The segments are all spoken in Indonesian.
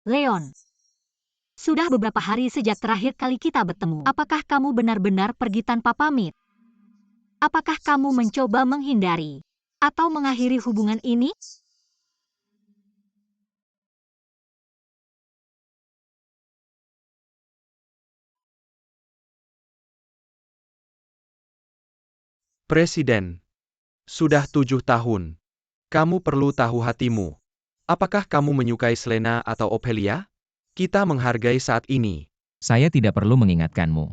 Leon, sudah beberapa hari sejak terakhir kali kita bertemu. Apakah kamu benar-benar pergi tanpa pamit? Apakah kamu mencoba menghindari atau mengakhiri hubungan ini? Presiden, sudah 7 tahun. Kamu perlu tahu hatimu. Apakah kamu menyukai Selena atau Ophelia? Kita menghargai saat ini. Saya tidak perlu mengingatkanmu.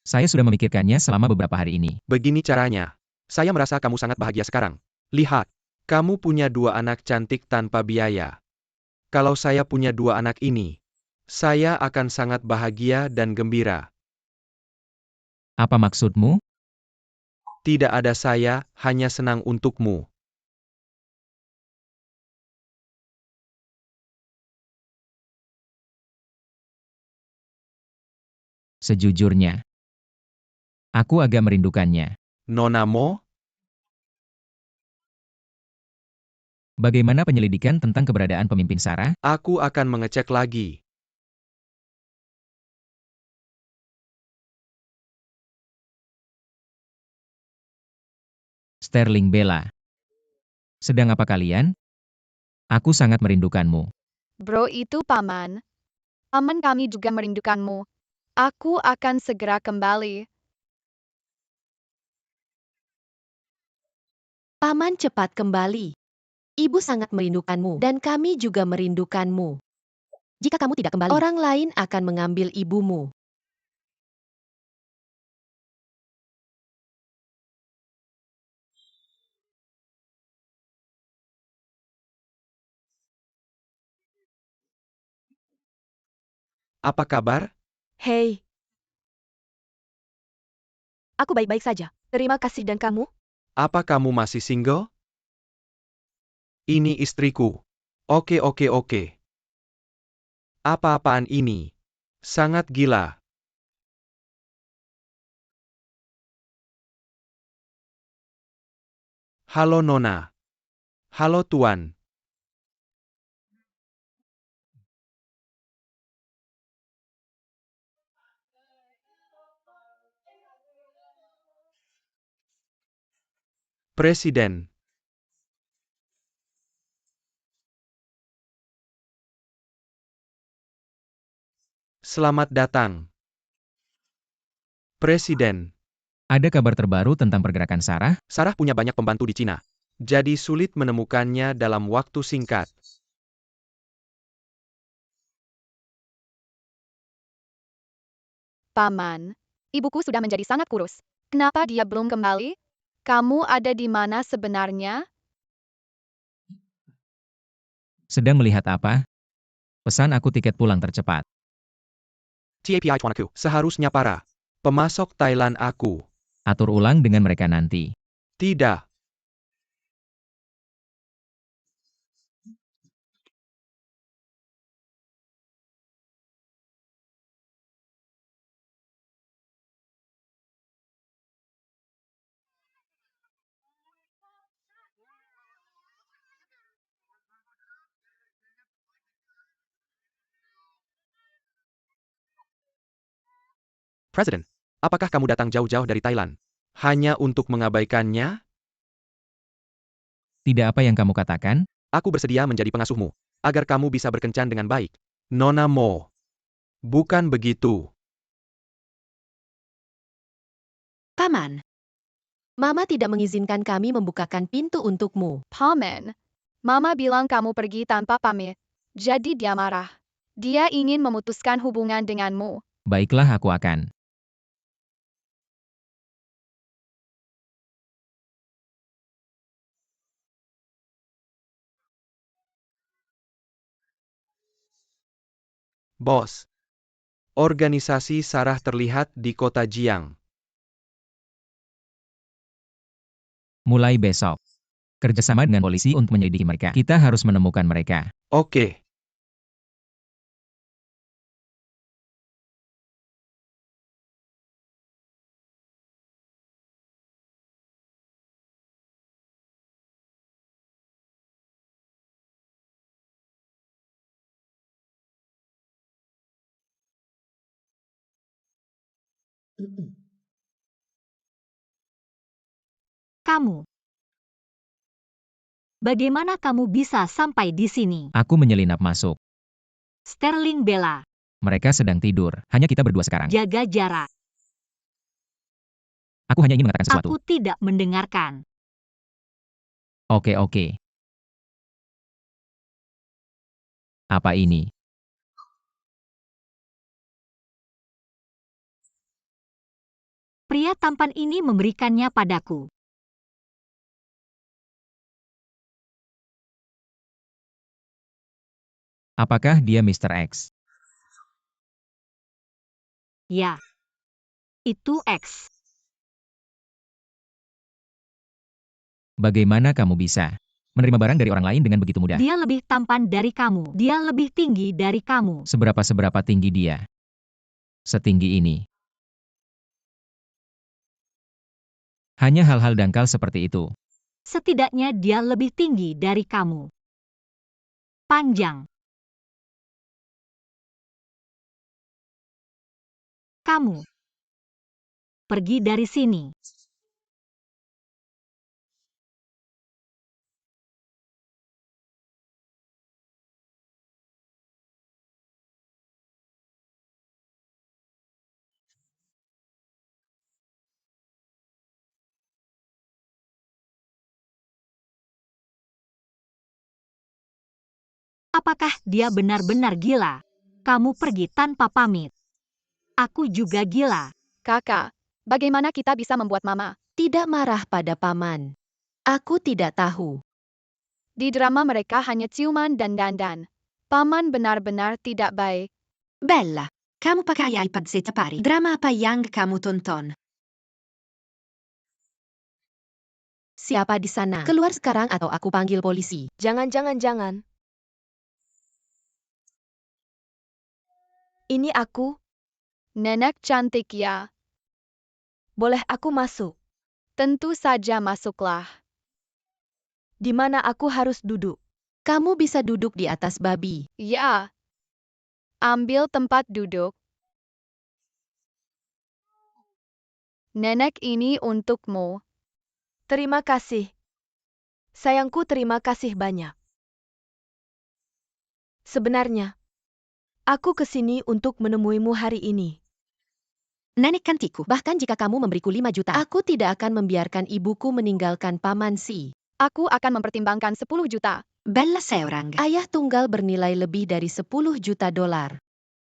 Saya sudah memikirkannya selama beberapa hari ini. Begini caranya. Saya merasa kamu sangat bahagia sekarang. Lihat, kamu punya 2 anak cantik tanpa biaya. Kalau saya punya 2 anak ini, saya akan sangat bahagia dan gembira. Apa maksudmu? Tidak ada saya, hanya senang untukmu. Sejujurnya, aku agak merindukannya. Nona Mo, Bagaimana penyelidikan tentang keberadaan pemimpin Sarah? aku akan mengecek lagi. Sterling Bella. Sedang apa kalian? Aku sangat merindukanmu. Bro itu paman. Paman kami juga merindukanmu. Aku akan segera kembali. Paman cepat kembali. Ibu sangat merindukanmu dan kami juga merindukanmu. Jika kamu tidak kembali, orang lain akan mengambil ibumu. Apa kabar? Hei, aku baik-baik saja. Terima kasih dan kamu? Apa kamu masih single? Ini istriku. Oke oke oke. Apa-apaan ini? Sangat gila. Halo Nona. Halo Tuan. Presiden. Selamat datang. Presiden. Ada kabar terbaru tentang pergerakan Sarah? Sarah punya banyak pembantu di Cina. Jadi sulit menemukannya dalam waktu singkat. Paman, ibuku sudah menjadi sangat kurus. Kenapa dia belum kembali? Kamu ada di mana sebenarnya? Sedang melihat apa? Pesan aku tiket pulang tercepat. TAPI Tuanku. Seharusnya para pemasok Thailand aku. Atur ulang dengan mereka nanti. Tidak. Presiden, apakah kamu datang jauh-jauh dari Thailand? Hanya untuk mengabaikannya? Tidak apa yang kamu katakan? Aku bersedia menjadi pengasuhmu, agar kamu bisa berkencan dengan baik. Nona Mo. Bukan begitu. Paman, Mama tidak mengizinkan kami membukakan pintu untukmu. Paman, Mama bilang kamu pergi tanpa pamit. Jadi dia marah. Dia ingin memutuskan hubungan denganmu. Baiklah aku akan. Bos. Organisasi Sarah terlihat di kota Jiang. Mulai besok. Kerjasama dengan polisi untuk menyelidiki mereka. Kita harus menemukan mereka. Oke. Kamu. Bagaimana kamu bisa sampai di sini? Aku menyelinap masuk. Sterling Bella, Mereka sedang tidur. Hanya kita berdua sekarang. jaga jarak. Aku hanya ingin mengatakan sesuatu. Aku tidak mendengarkan. Oke. Apa ini? Pria tampan ini memberikannya padaku. Apakah dia Mr. X? Ya. Itu X. Bagaimana kamu bisa menerima barang dari orang lain dengan begitu mudah? Dia lebih tampan dari kamu. Dia lebih tinggi dari kamu. Seberapa tinggi dia? Setinggi ini. Hanya hal-hal dangkal seperti itu. Setidaknya dia lebih tinggi dari kamu. Panjang. Kamu. Pergi dari sini. Apakah dia benar-benar gila? Kamu pergi tanpa pamit. Aku juga gila. Kakak, bagaimana kita bisa membuat mama? Tidak marah pada paman. Aku tidak tahu. Di drama mereka hanya ciuman dan dandan. Paman benar-benar tidak baik. Bella, kamu pakai iPad setiap hari. Drama apa yang kamu tonton? Siapa di sana? Keluar sekarang atau aku panggil polisi. Jangan. Ini aku. Nenek cantik ya. Boleh aku masuk? Tentu saja masuklah. Di mana aku harus duduk? Kamu bisa duduk di atas babi. Ya. Ambil tempat duduk. Nenek ini untukmu. Terima kasih. Sayangku, terima kasih banyak. Sebenarnya, aku kesini untuk menemuimu hari ini. Nenek cantikku. Bahkan jika kamu memberiku 5 juta, aku tidak akan membiarkan ibuku meninggalkan paman si. Aku akan mempertimbangkan 10 juta. Bella seorang. Ayah tunggal bernilai lebih dari 10 juta dolar.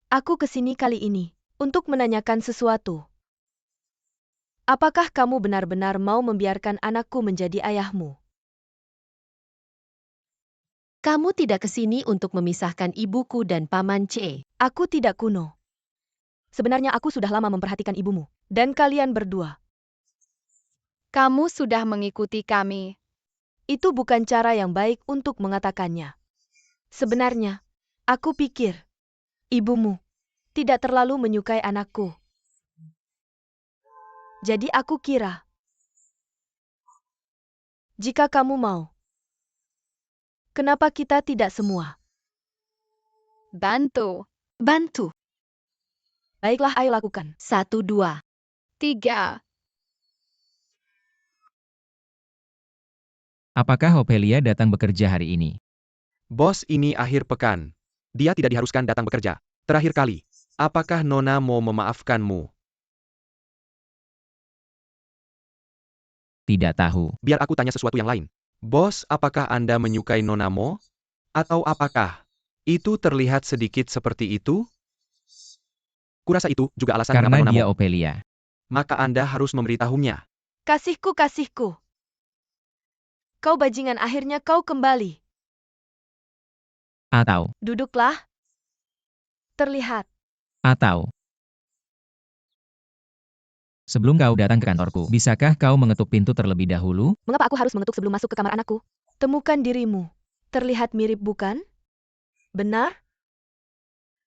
Aku kesini kali ini untuk menanyakan sesuatu. Apakah kamu benar-benar mau membiarkan anakku menjadi ayahmu? Kamu tidak kesini untuk memisahkan ibuku dan paman C. Aku tidak kuno. Sebenarnya aku sudah lama memperhatikan ibumu dan kalian berdua. Kamu sudah mengikuti kami. Itu bukan cara yang baik untuk mengatakannya. Sebenarnya, aku pikir ibumu tidak terlalu menyukai anakku. Jadi aku kira, jika kamu mau, kenapa kita tidak semua? Bantu. Baiklah, ayo lakukan. 1, 2. 3. Apakah Ophelia datang bekerja hari ini? Bos, ini akhir pekan. Dia tidak diharuskan datang bekerja. Terakhir kali. Apakah Nona mau memaafkanmu? Tidak tahu. Biar aku tanya sesuatu yang lain. Bos, apakah Anda menyukai Nona Mo? Atau apakah itu terlihat sedikit seperti itu? Kurasa itu juga alasan Karena mengapa Nona dia Mo. Ophelia. Maka Anda harus memberitahunya. Kasihku. Kau bajingan, akhirnya kau kembali. Atau, Duduklah. Terlihat. sebelum kau datang ke kantorku, bisakah kau mengetuk pintu terlebih dahulu? Mengapa aku harus mengetuk sebelum masuk ke kamar anakku? Temukan dirimu. Terlihat mirip, bukan? Benar?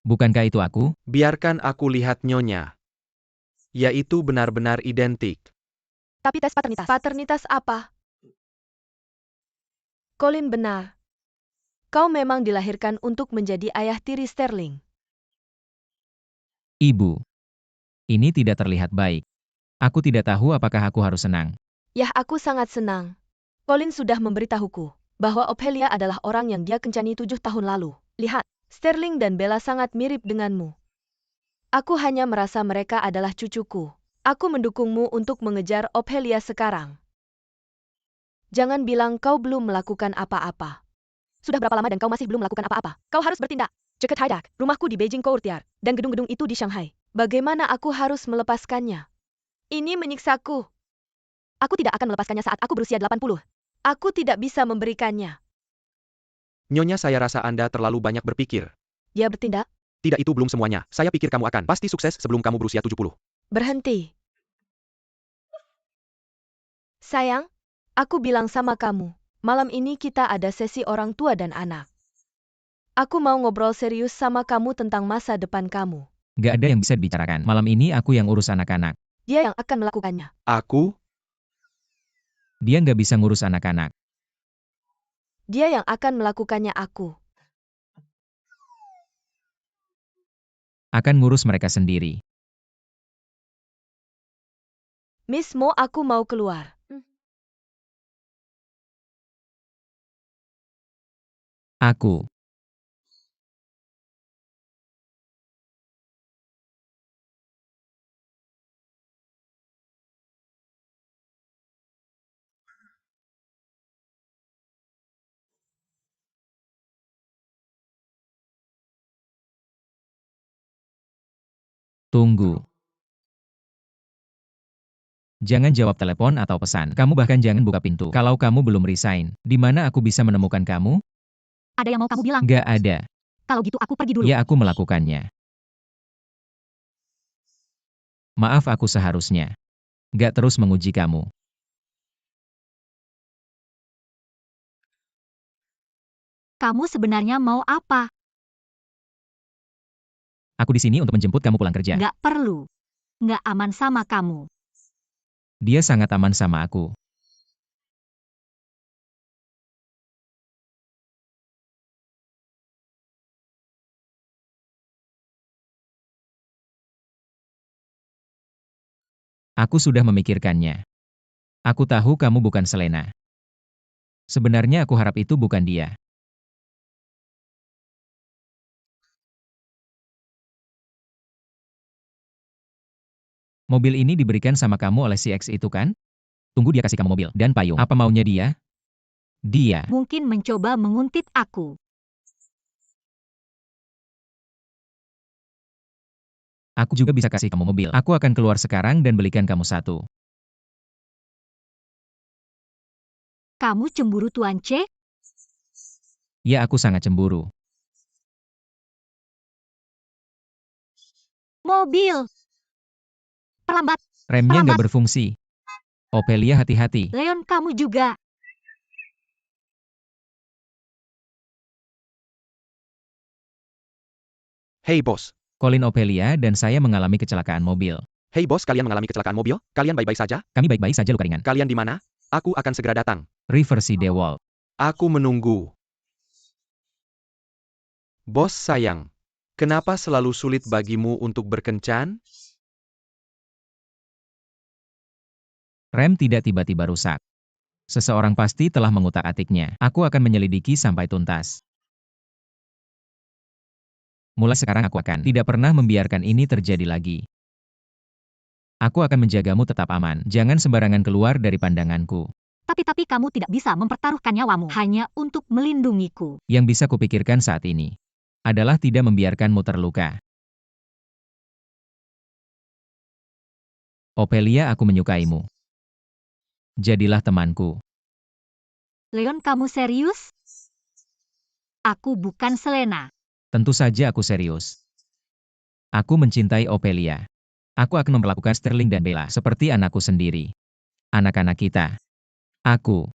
Bukankah itu aku? Biarkan aku lihat Nyonya. Yaitu benar-benar identik. Tapi tes paternitas. Paternitas apa? Colin, benar. Kau memang dilahirkan untuk menjadi ayah tiri Sterling. Ibu. Ini tidak terlihat baik. Aku tidak tahu apakah aku harus senang. Yah, aku sangat senang. Colin sudah memberitahuku bahwa Ophelia adalah orang yang dia kencani 7 tahun lalu. Lihat, Sterling dan Bella sangat mirip denganmu. Aku hanya merasa mereka adalah cucuku. Aku mendukungmu untuk mengejar Ophelia sekarang. Jangan bilang kau belum melakukan apa-apa. Sudah berapa lama dan kau masih belum melakukan apa-apa? Kau harus bertindak. Cekat Haidak, rumahku di Beijing Courtyard, dan gedung-gedung itu di Shanghai. Bagaimana aku harus melepaskannya? Ini menyiksaku. Aku tidak akan melepaskannya saat aku berusia 80. Aku tidak bisa memberikannya. Nyonya, saya rasa Anda terlalu banyak berpikir. Dia bertindak? Tidak, itu belum semuanya. Saya pikir kamu akan pasti sukses sebelum kamu berusia 70. Berhenti. Sayang, aku bilang sama kamu, malam ini kita ada sesi orang tua dan anak. Aku mau ngobrol serius sama kamu tentang masa depan kamu. Gak ada yang bisa dibicarakan. Malam ini aku yang urus anak-anak. Dia yang akan melakukannya. Aku? Dia nggak bisa ngurus anak-anak. Dia yang akan melakukannya aku. Akan ngurus mereka sendiri. Miss Mo, aku mau keluar. Aku. Tunggu. Jangan jawab telepon atau pesan. Kamu bahkan jangan buka pintu. Kalau kamu belum resign, di mana aku bisa menemukan kamu? Ada yang mau kamu bilang? Nggak ada. Kalau gitu aku pergi dulu. Ya, aku melakukannya. Maaf, aku seharusnya nggak terus menguji kamu. Kamu sebenarnya mau apa? Aku di sini untuk menjemput kamu pulang kerja. Nggak perlu. Nggak aman sama kamu. Dia sangat aman sama aku. Aku sudah memikirkannya. Aku tahu kamu bukan Selena. Sebenarnya aku harap itu bukan dia. Mobil ini diberikan sama kamu oleh si X itu kan? Tunggu, dia kasih kamu mobil dan payung. Apa maunya dia? Dia. Mungkin mencoba menguntit aku. Aku juga bisa kasih kamu mobil. Aku akan keluar sekarang dan belikan kamu satu. Kamu cemburu, Tuan C? Ya, aku sangat cemburu. Mobil. Perlambat. Remnya nggak Selamat. berfungsi. Ophelia, hati-hati. Leon, kamu juga. Hei bos. Colin, Ophelia dan saya mengalami kecelakaan mobil. Hei bos, kalian mengalami kecelakaan mobil? Kalian baik-baik saja? Kami baik-baik saja, luka ringan. Kalian di mana? Aku akan segera datang. Riversi DeWalt. Aku menunggu. Bos sayang, kenapa selalu sulit bagimu untuk berkencan? Rem tidak tiba-tiba rusak. Seseorang pasti telah mengutak-atiknya. Aku akan menyelidiki sampai tuntas. Mulai sekarang aku akan tidak pernah membiarkan ini terjadi lagi. Aku akan menjagamu tetap aman. Jangan sembarangan keluar dari pandanganku. Tapi kamu tidak bisa mempertaruhkan nyawamu hanya untuk melindungiku. Yang bisa kupikirkan saat ini adalah tidak membiarkanmu terluka. Ophelia, aku menyukaimu. Jadilah temanku. Leon, kamu serius? Aku bukan Selena. Tentu saja aku serius. Aku mencintai Ophelia. Aku akan memperlakukan Sterling dan Bella seperti anakku sendiri. Anak-anak kita. Aku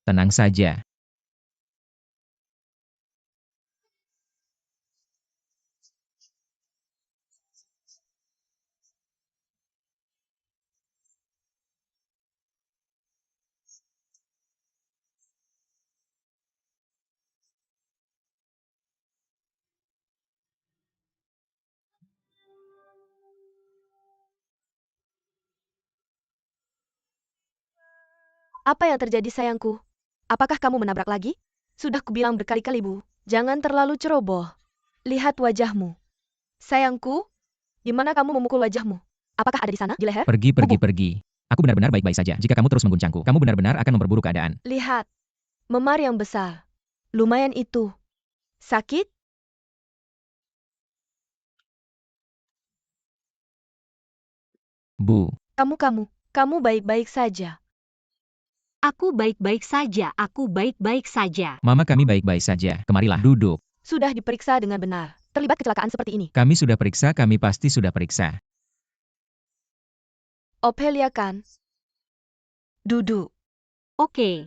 Tenang saja. Apa yang terjadi sayangku? Apakah kamu menabrak lagi? Sudah kubilang berkali-kali Bu, jangan terlalu ceroboh. Lihat wajahmu. Sayangku, di mana kamu memukul wajahmu? Apakah ada di sana, di leher? Pergi, pergi, Bubu. pergi. Aku benar-benar baik-baik saja. Jika kamu terus mengguncangku, kamu benar-benar akan memperburuk keadaan. Lihat, memar yang besar. Lumayan itu. Sakit? Bu, Kamu baik-baik saja. Aku baik-baik saja, aku baik-baik saja. Mama kami baik-baik saja. Kemarilah, duduk. Sudah diperiksa dengan benar. Terlibat kecelakaan seperti ini. Kami sudah periksa, kami pasti sudah periksa. Ophelia kan? Duduk. Oke,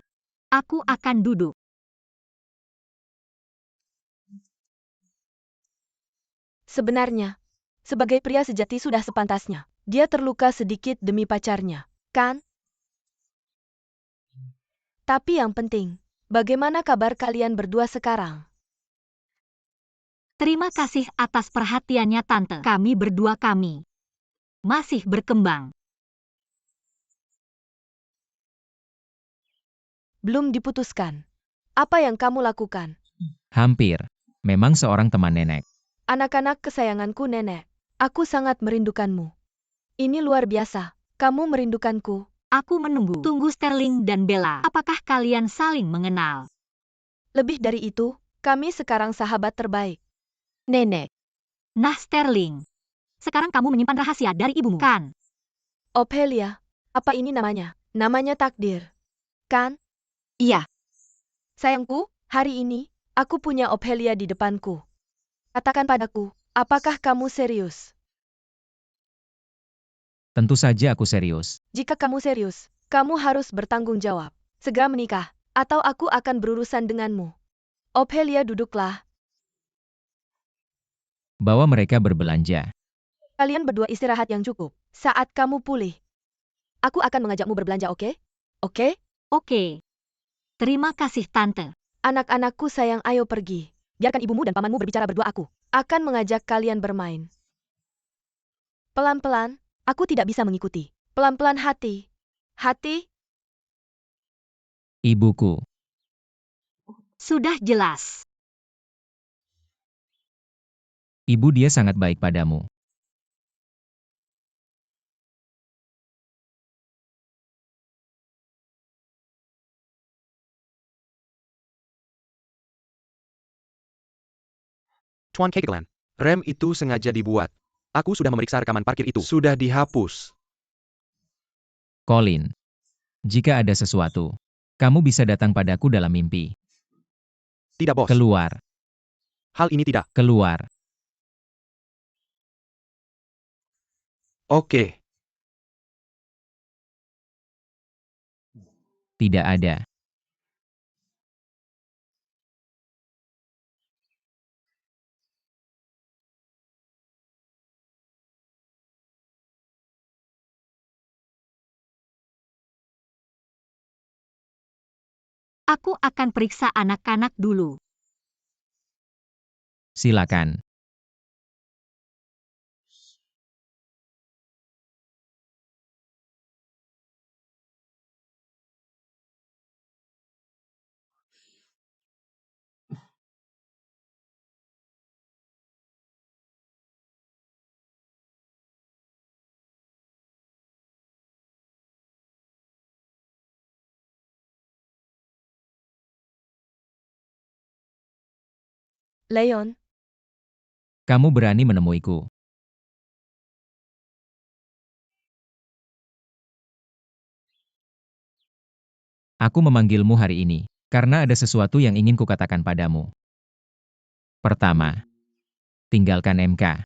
aku akan duduk. Sebenarnya, sebagai pria sejati sudah sepantasnya. Dia terluka sedikit demi pacarnya, kan? Tapi yang penting, bagaimana kabar kalian berdua sekarang? Terima kasih atas perhatiannya Tante. Kami berdua masih berkembang. Belum diputuskan. Apa yang kamu lakukan? Hampir. Memang seorang teman nenek. Anak-anak kesayanganku nenek, aku sangat merindukanmu. Ini luar biasa, kamu merindukanku. Aku menunggu. Tunggu Sterling dan Bella. Apakah kalian saling mengenal? Lebih dari itu, kami sekarang sahabat terbaik. Nenek, Nah Sterling, sekarang kamu menyimpan rahasia dari ibumu, kan? Ophelia, apa ini namanya? Namanya takdir. Kan? Iya. Sayangku, hari ini, aku punya Ophelia di depanku. Katakan padaku, apakah kamu serius? Tentu saja aku serius. Jika kamu serius, kamu harus bertanggung jawab. Segera menikah, atau aku akan berurusan denganmu. Ophelia duduklah. Bawa mereka berbelanja. Kalian berdua istirahat yang cukup. Saat kamu pulih, aku akan mengajakmu berbelanja, oke? Oke? Oke. Terima kasih Tante. Anak-anakku sayang, ayo pergi. Biarkan ibumu dan pamanmu berbicara berdua, aku akan mengajak kalian bermain. Pelan-pelan, aku tidak bisa mengikuti. Pelan-pelan hati. Hati, Ibuku. Sudah jelas. Ibu dia sangat baik padamu. Tuan Kegelan, rem itu sengaja dibuat. Aku sudah memeriksa rekaman parkir itu. Sudah dihapus. Colin. Jika ada sesuatu, kamu bisa datang padaku dalam mimpi. Tidak, bos. Keluar. Hal ini tidak. Keluar. Oke. Tidak ada. Aku akan periksa anak-anak dulu. Silakan. Leon, Kamu berani menemuiku. Aku memanggilmu hari ini, karena ada sesuatu yang ingin kukatakan padamu. Pertama, tinggalkan MK.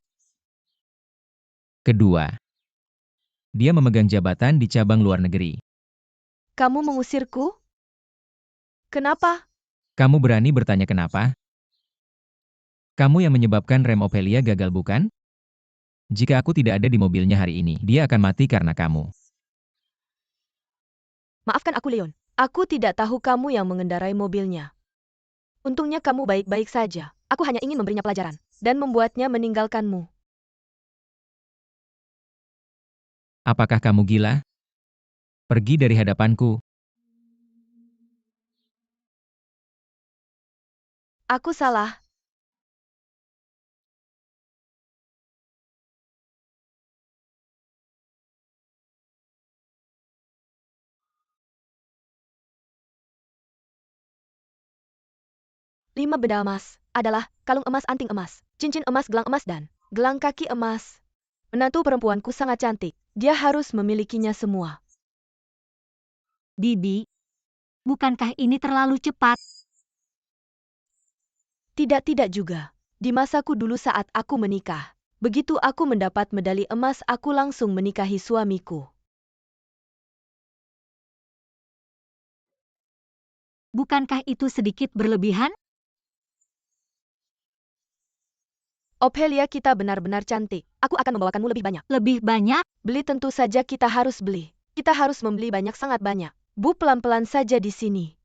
Kedua, dia memegang jabatan di cabang luar negeri. kamu mengusirku? Kenapa? Kamu berani bertanya kenapa? Kamu yang menyebabkan rem Ophelia gagal bukan? Jika aku tidak ada di mobilnya hari ini, dia akan mati karena kamu. Maafkan aku, Leon. Aku tidak tahu kamu yang mengendarai mobilnya. Untungnya kamu baik-baik saja. Aku hanya ingin memberinya pelajaran dan membuatnya meninggalkanmu. Apakah kamu gila? Pergi dari hadapanku. Aku salah. Lima benda emas adalah kalung emas, anting emas, cincin emas, gelang emas, dan gelang kaki emas. Menantu perempuanku sangat cantik. Dia harus memilikinya semua. Bibi, bukankah ini terlalu cepat? Tidak juga. Di masaku dulu saat aku menikah, begitu aku mendapat medali emas, aku langsung menikahi suamiku. Bukankah itu sedikit berlebihan? Ophelia, kita benar-benar cantik. Aku akan membawakanmu lebih banyak. Lebih banyak? Beli, tentu saja kita harus beli. Kita harus membeli banyak, sangat banyak. Bu, pelan-pelan saja di sini.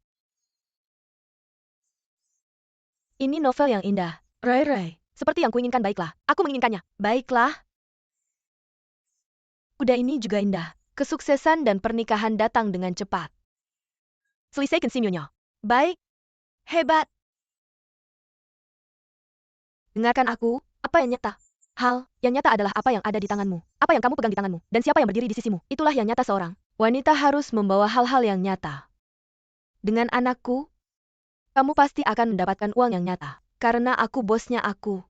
Ini novel yang indah. Rai. Seperti yang kuinginkan, baiklah. Aku menginginkannya. Baiklah. Udah, ini juga indah. Kesuksesan dan pernikahan datang dengan cepat. Selesaikan semuanya. Baik. Hebat. Dengarkan aku, apa yang nyata? Hal yang nyata adalah apa yang ada di tanganmu. Apa yang kamu pegang di tanganmu. Dan siapa yang berdiri di sisimu. Itulah yang nyata. Seorang wanita harus membawa hal-hal yang nyata. Dengan anakku, kamu pasti akan mendapatkan uang yang nyata. Karena aku bosnya aku.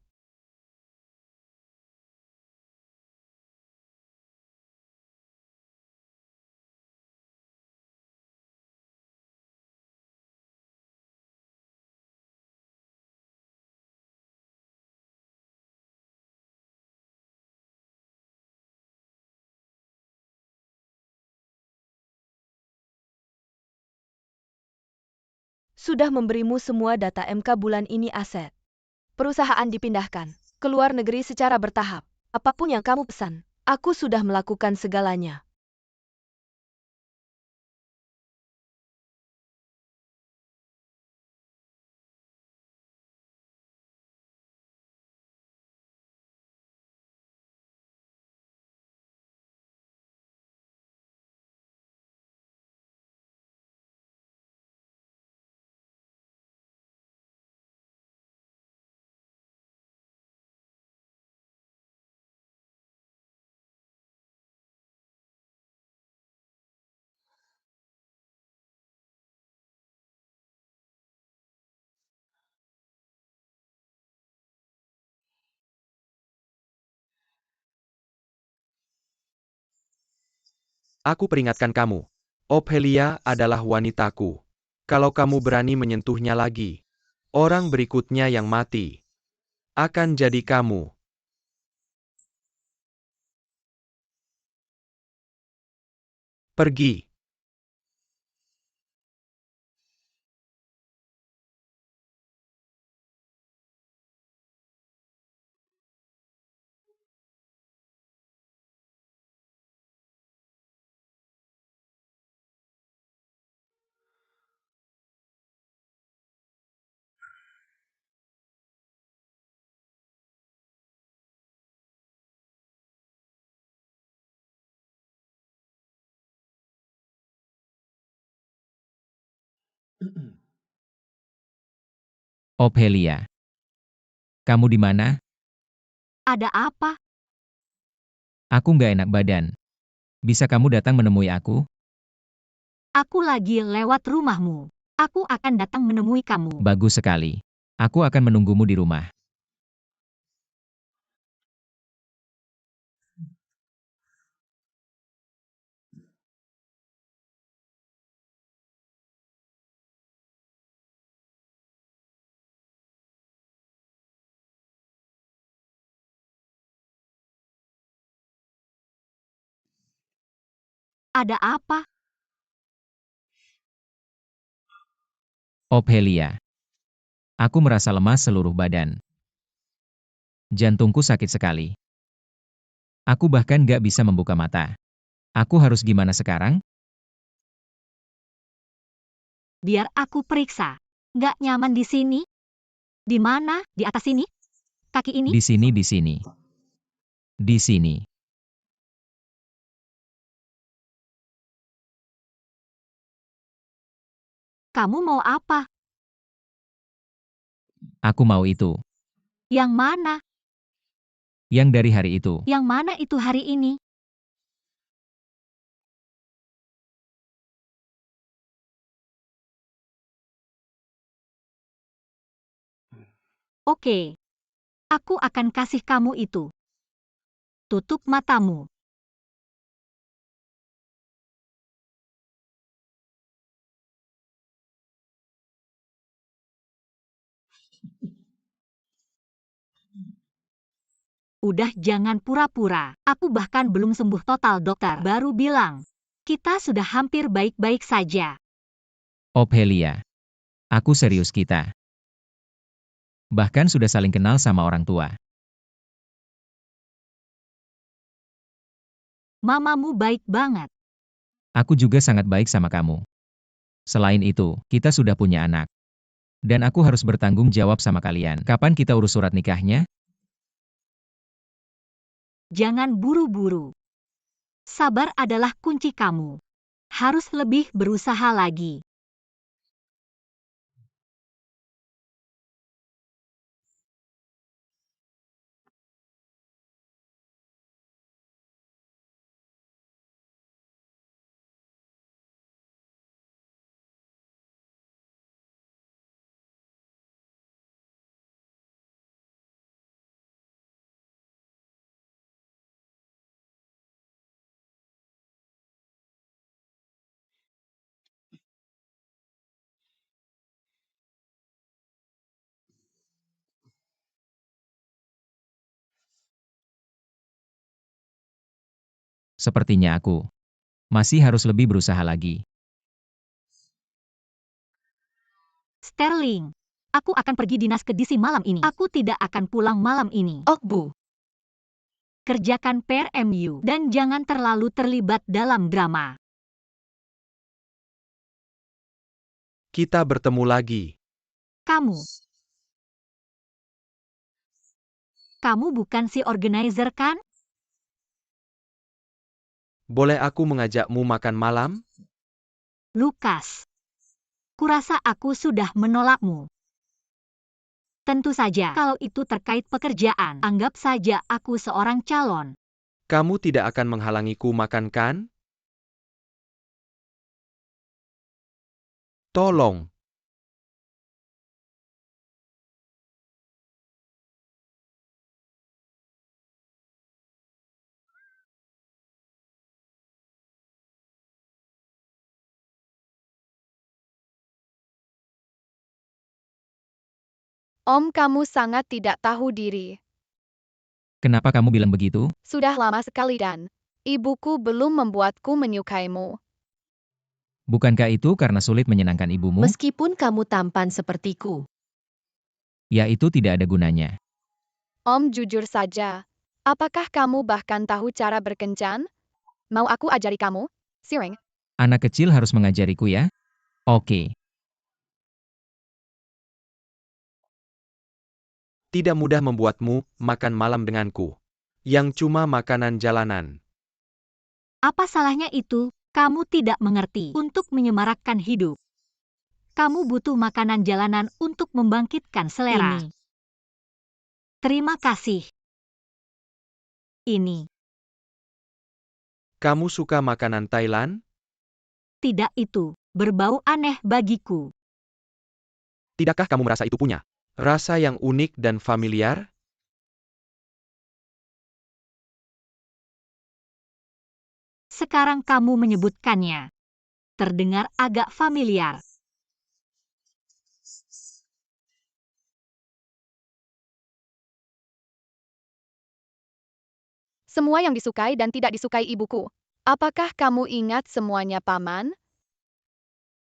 Sudah memberimu semua data MK bulan ini, aset. Perusahaan dipindahkan ke luar negeri secara bertahap. Apapun yang kamu pesan, aku sudah melakukan segalanya. Aku peringatkan kamu. Ophelia adalah wanitaku. Kalau kamu berani menyentuhnya lagi, orang berikutnya yang mati akan jadi kamu. Pergi. Ophelia. Kamu di mana? Ada apa? Aku nggak enak badan. Bisa kamu datang menemui aku? Aku lagi lewat rumahmu. Aku akan datang menemui kamu. Bagus sekali. Aku akan menunggumu di rumah. Ada apa? Ophelia. Aku merasa lemas seluruh badan. Jantungku sakit sekali. Aku bahkan gak bisa membuka mata. Aku harus gimana sekarang? Biar aku periksa. Nggak nyaman di sini? Di mana? Di atas sini? Kaki ini? Di sini, di sini. Di sini. Kamu mau apa? Aku mau itu. Yang mana? Yang dari hari itu. Yang mana itu hari ini? Oke. Aku akan kasih kamu itu. Tutup matamu. Udah jangan pura-pura. Aku bahkan belum sembuh total, dokter. Baru bilang. Kita sudah hampir baik-baik saja. Ophelia. Aku serius kita. Bahkan sudah saling kenal sama orang tua. Mamamu baik banget. Aku juga sangat baik sama kamu. Selain itu, kita sudah punya anak. Dan aku harus bertanggung jawab sama kalian. Kapan kita urus surat nikahnya? Jangan buru-buru. Sabar adalah kunci kamu. Harus lebih berusaha lagi. Sepertinya aku masih harus lebih berusaha lagi. Sterling, aku akan pergi dinas ke DC malam ini. Aku tidak akan pulang malam ini. Ok Bu. Kerjakan PR MU dan jangan terlalu terlibat dalam drama. Kita bertemu lagi. Kamu bukan si organizer kan? Boleh aku mengajakmu makan malam? Lukas. Kurasa aku sudah menolakmu. Tentu saja, kalau itu terkait pekerjaan, anggap saja aku seorang calon. Kamu tidak akan menghalangiku makan kan? Tolong. Om, kamu sangat tidak tahu diri. Kenapa kamu bilang begitu? Sudah lama sekali dan ibuku belum membuatku menyukaimu. Bukankah itu karena sulit menyenangkan ibumu? Meskipun kamu tampan sepertiku. Ya itu tidak ada gunanya. Om, jujur saja. Apakah kamu bahkan tahu cara berkencan? Mau aku ajari kamu? Siring. Anak kecil harus mengajariku ya? Oke. Tidak mudah membuatmu makan malam denganku. Yang cuma makanan jalanan. Apa salahnya itu? Kamu tidak mengerti. Untuk menyemarakkan hidup, kamu butuh makanan jalanan untuk membangkitkan selera. Ini. Terima kasih. Ini. Kamu suka makanan Thailand? Tidak, itu berbau aneh bagiku. Tidakkah kamu merasa itu punya rasa yang unik dan familiar? Sekarang kamu menyebutkannya. Terdengar agak familiar. Semua yang disukai dan tidak disukai ibuku. Apakah kamu ingat semuanya, Paman?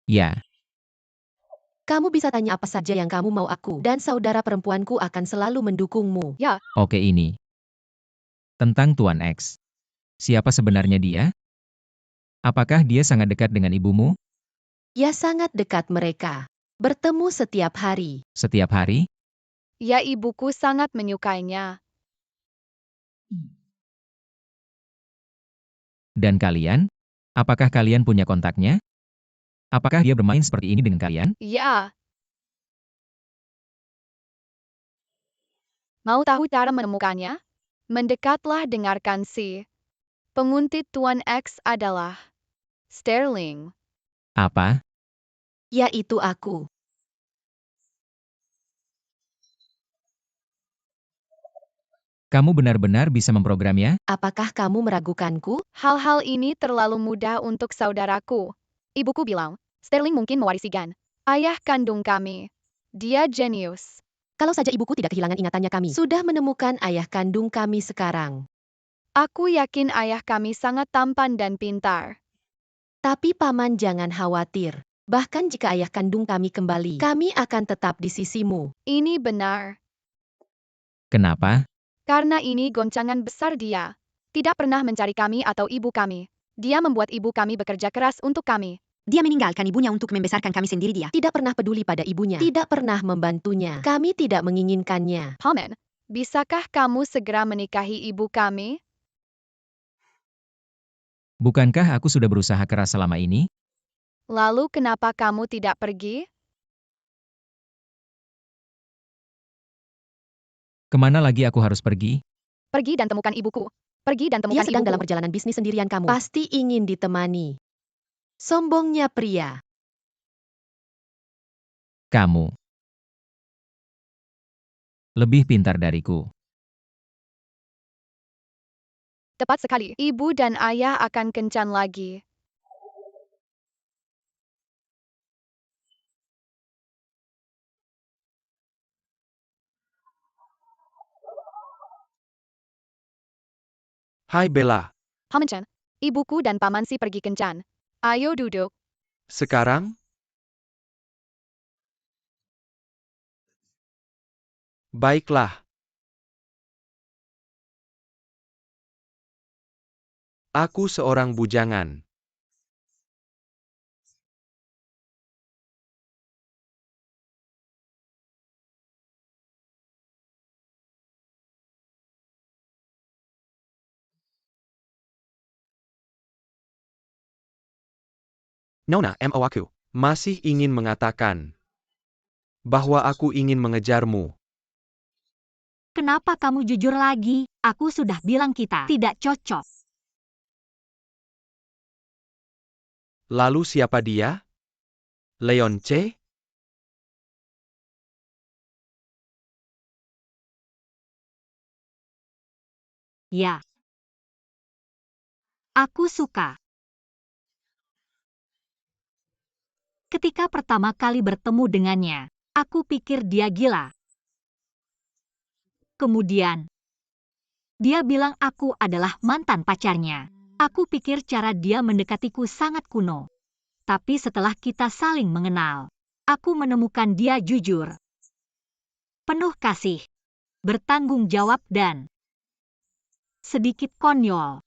Ya. Kamu bisa tanya apa saja yang kamu mau aku, dan saudara perempuanku akan selalu mendukungmu. Oke ini. Tentang Tuan X. Siapa sebenarnya dia? Apakah dia sangat dekat dengan ibumu? Ya sangat dekat mereka. Bertemu setiap hari. Setiap hari? Ya, ibuku sangat menyukainya. Dan kalian? Apakah kalian punya kontaknya? Apakah dia bermain seperti ini dengan kalian? Ya. Mau tahu cara menemukannya? Mendekatlah, dengarkan si. Penguntit Tuan X adalah Sterling. Apa? Yaitu aku. Kamu benar-benar bisa memprogramnya? Apakah kamu meragukanku? Hal-hal ini terlalu mudah untuk saudaraku. Ibuku bilang, Sterling mungkin mewarisi Gan, ayah kandung kami. Dia jenius. Kalau saja ibuku tidak kehilangan ingatannya, kami sudah menemukan ayah kandung kami sekarang. Aku yakin ayah kami sangat tampan dan pintar. Tapi paman jangan khawatir. Bahkan jika ayah kandung kami kembali, kami akan tetap di sisimu. Ini benar. Kenapa? Karena ini goncangan besar dia. Tidak pernah mencari kami atau ibu kami. Dia membuat ibu kami bekerja keras untuk kami. Dia meninggalkan ibunya untuk membesarkan kami sendiri dia. Tidak pernah peduli pada ibunya. Tidak pernah membantunya. Kami tidak menginginkannya. Paman, bisakah kamu segera menikahi ibu kami? Bukankah aku sudah berusaha keras selama ini? Lalu kenapa kamu tidak pergi? Kemana lagi aku harus pergi? Pergi dan temukan ibuku. Pergi dan Dia temukan sedang ibuku. dalam perjalanan bisnis sendirian kamu. Pasti ingin ditemani. Sombongnya pria. Kamu. Lebih pintar dariku. Tepat sekali. Ibu dan ayah akan kencan lagi. Hai Bella, Paman, ibuku dan paman si pergi kencan. Ayo duduk. sekarang? Baiklah. Aku seorang bujangan. Nona mo aku masih ingin mengatakan bahwa aku ingin mengejarmu. Kenapa kamu jujur lagi? Aku sudah bilang kita tidak cocok. Lalu siapa dia? Leon C? Ya. Aku suka. Ketika pertama kali bertemu dengannya, aku pikir dia gila. Kemudian, dia bilang aku adalah mantan pacarnya. Aku pikir cara dia mendekatiku sangat kuno. Tapi setelah kita saling mengenal, aku menemukan dia jujur, penuh kasih, bertanggung jawab dan sedikit konyol.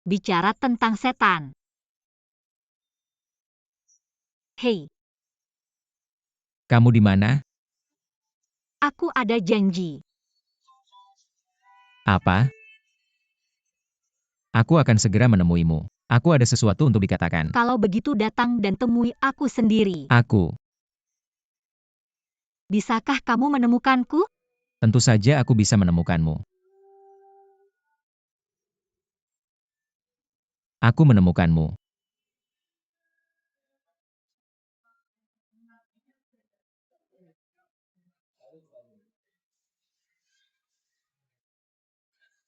Bicara tentang setan. Hei, Kamu di mana? aku ada janji. Apa? Aku akan segera menemuimu. Aku ada sesuatu untuk dikatakan. Kalau begitu datang dan temui aku sendiri. Aku. Bisakah kamu menemukanku? Tentu saja aku bisa menemukanmu. Aku menemukanmu.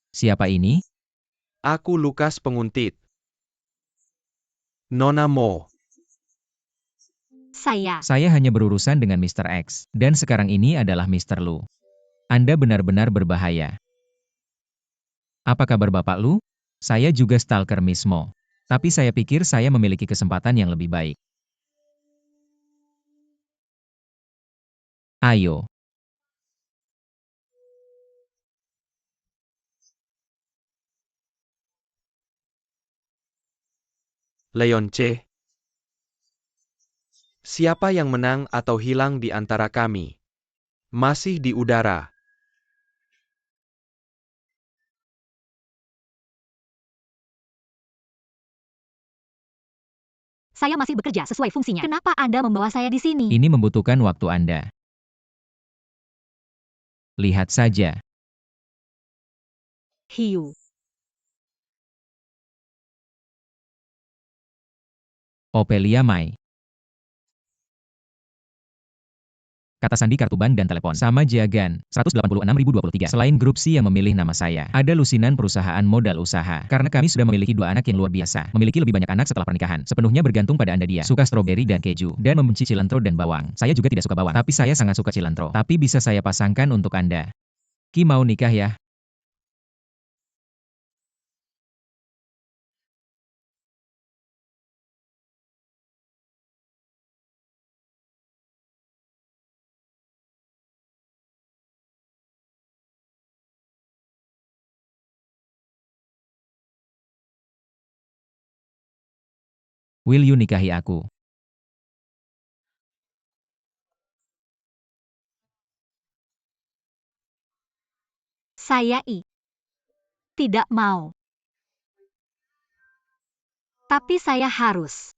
Siapa ini? Aku Lukas penguntit. Nona Mo. Saya hanya berurusan dengan Mr. X, dan sekarang ini adalah Mr. Lu. Anda benar-benar berbahaya. Apa kabar Bapak Lu? Saya juga stalker Miss Mo. Tapi saya pikir saya memiliki kesempatan yang lebih baik. Ayo. Leonce. Siapa yang menang atau hilang di antara kami? Masih di udara. Saya masih bekerja sesuai fungsinya. Kenapa Anda membawa saya di sini? Ini membutuhkan waktu Anda. Lihat saja. Hiu. Ophelia Mai. Kata sandi kartu bank dan telepon. Sama Jiagan, 186.023. Selain grup C yang memilih nama saya, ada lusinan perusahaan modal usaha. Karena kami sudah memiliki 2 anak yang luar biasa. Memiliki lebih banyak anak setelah pernikahan. Sepenuhnya bergantung pada Anda dia. Suka stroberi dan keju. Dan membenci cilantro dan bawang. Saya juga tidak suka bawang. Tapi saya sangat suka cilantro. Tapi bisa saya pasangkan untuk Anda. Ki mau nikah ya? Will you nikahi aku? Tidak mau. Tapi saya harus.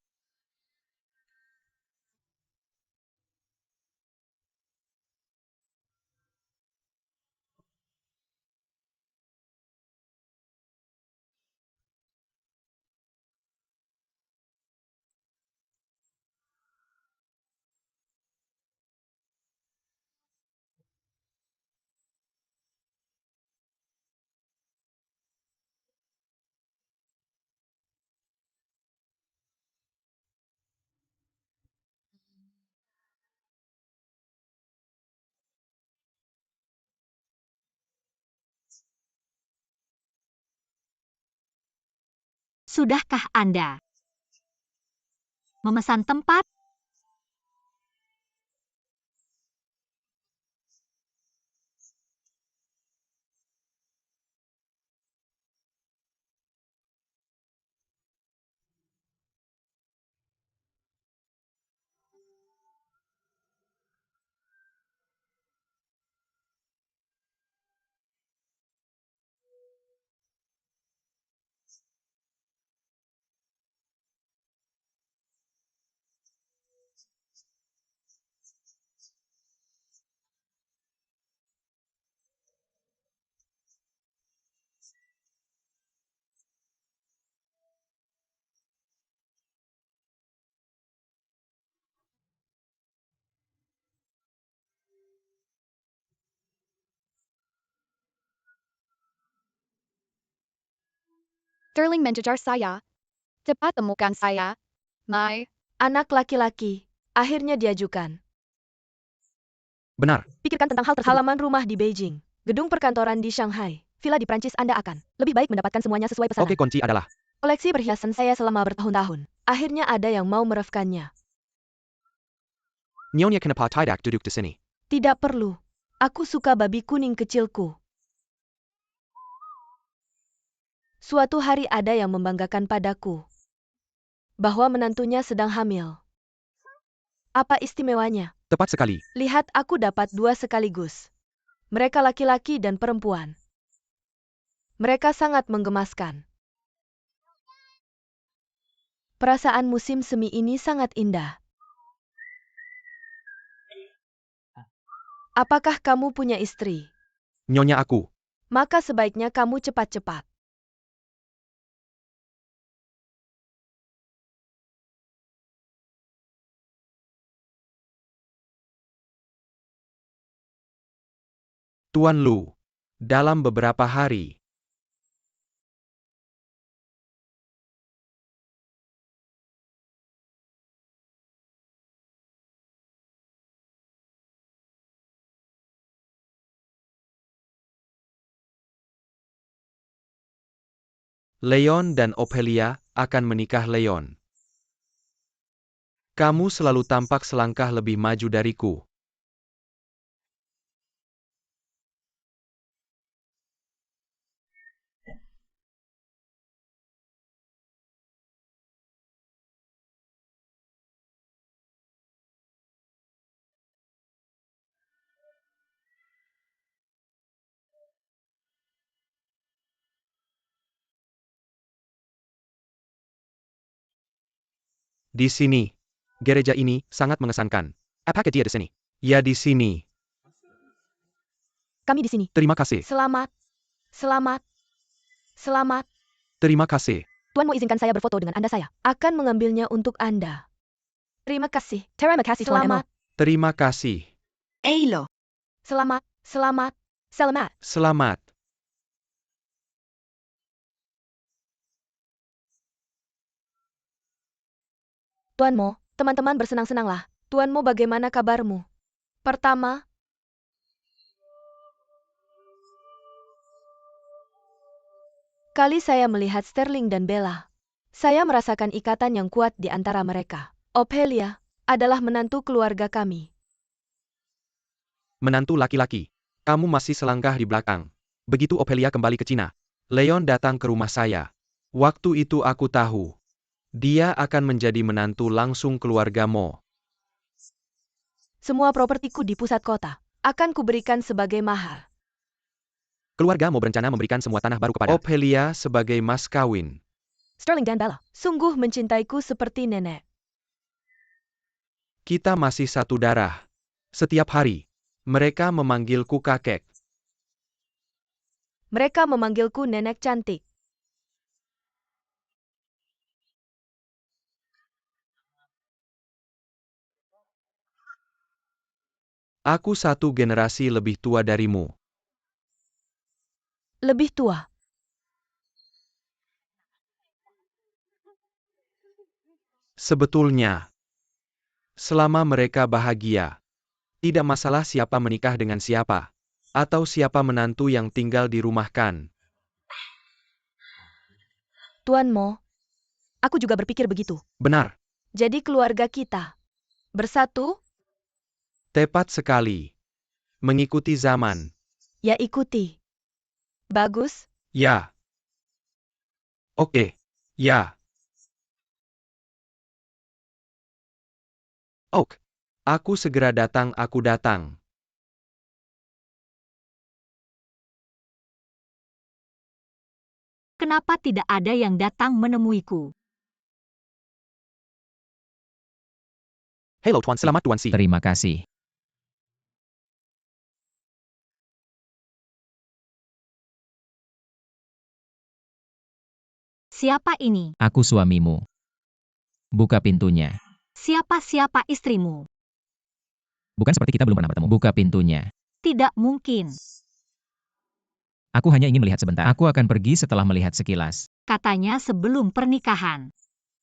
Sudahkah Anda memesan tempat? Sterling mengejar saya. Cepat temukan saya. Mai. Anak laki-laki. Akhirnya diajukan. Benar. Pikirkan tentang hal tersebut. Halaman rumah di Beijing. Gedung perkantoran di Shanghai. Villa di Prancis Anda akan lebih baik mendapatkan semuanya sesuai pesanan. Oke, kunci adalah Koleksi perhiasan saya selama bertahun-tahun. Akhirnya ada yang mau mereefkannya. Nyonya kenapa tidak duduk di sini? Tidak perlu. Aku suka babi kuning kecilku. Suatu hari ada yang membanggakan padaku. Bahwa menantunya sedang hamil. Apa istimewanya? Tepat sekali. Lihat, aku dapat 2 sekaligus. Mereka laki-laki dan perempuan. Mereka sangat menggemaskan. Perasaan musim semi ini sangat indah. Apakah kamu punya istri? Nyonya aku. Maka sebaiknya kamu cepat-cepat. Tuan Lu. Dalam beberapa hari. Leon dan Ophelia akan menikah. Leon, kamu selalu tampak selangkah lebih maju dariku. Di sini. Gereja ini sangat mengesankan. Apakah dia di sini? Ya, di sini. Kami di sini. Terima kasih. Selamat. Selamat. Selamat. Terima kasih. Tuan mau izinkan saya berfoto dengan Anda saya. Akan mengambilnya untuk Anda. Terima kasih. Terima kasih Tuan Emo. Selamat. Terima kasih. Eilo. Selamat. Selamat. Selamat. Selamat. Tuan Mo, teman-teman bersenang-senanglah. Tuan Mo, bagaimana kabarmu? Pertama, kali saya melihat Sterling dan Bella. Saya merasakan ikatan yang kuat di antara mereka. Ophelia adalah menantu keluarga kami. Menantu laki-laki. Kamu masih selangkah di belakang. Begitu Ophelia kembali ke Cina, Leon datang ke rumah saya. Waktu itu aku tahu. Dia akan menjadi menantu langsung keluarga Mo. Semua propertiku di pusat kota akan kuberikan sebagai mahar. Keluarga Mo berencana memberikan semua tanah baru kepada Ophelia sebagai mas kawin. Sterling dan Bella sungguh mencintaiku seperti nenek. Kita masih satu darah. Setiap hari, mereka memanggilku kakek. Mereka memanggilku nenek cantik. Aku satu generasi lebih tua darimu. Lebih tua. Sebetulnya, selama mereka bahagia, tidak masalah siapa menikah dengan siapa, atau siapa menantu yang tinggal di rumah kan. Tuan Mo, aku juga berpikir begitu. Benar, Jadi keluarga kita bersatu, tepat sekali. Mengikuti zaman. ya ikuti. Bagus. Ya. Oke. Ya. Ok. Aku segera datang, aku datang. Kenapa tidak ada yang datang menemuiku? Halo Tuan, selamat Tuan Si. Terima kasih. Siapa ini? Aku suamimu. Buka pintunya. Siapa-siapa istrimu? Bukan seperti kita belum pernah bertemu. Buka pintunya. Tidak mungkin. Aku hanya ingin melihat sebentar. Aku akan pergi setelah melihat sekilas. Katanya sebelum pernikahan.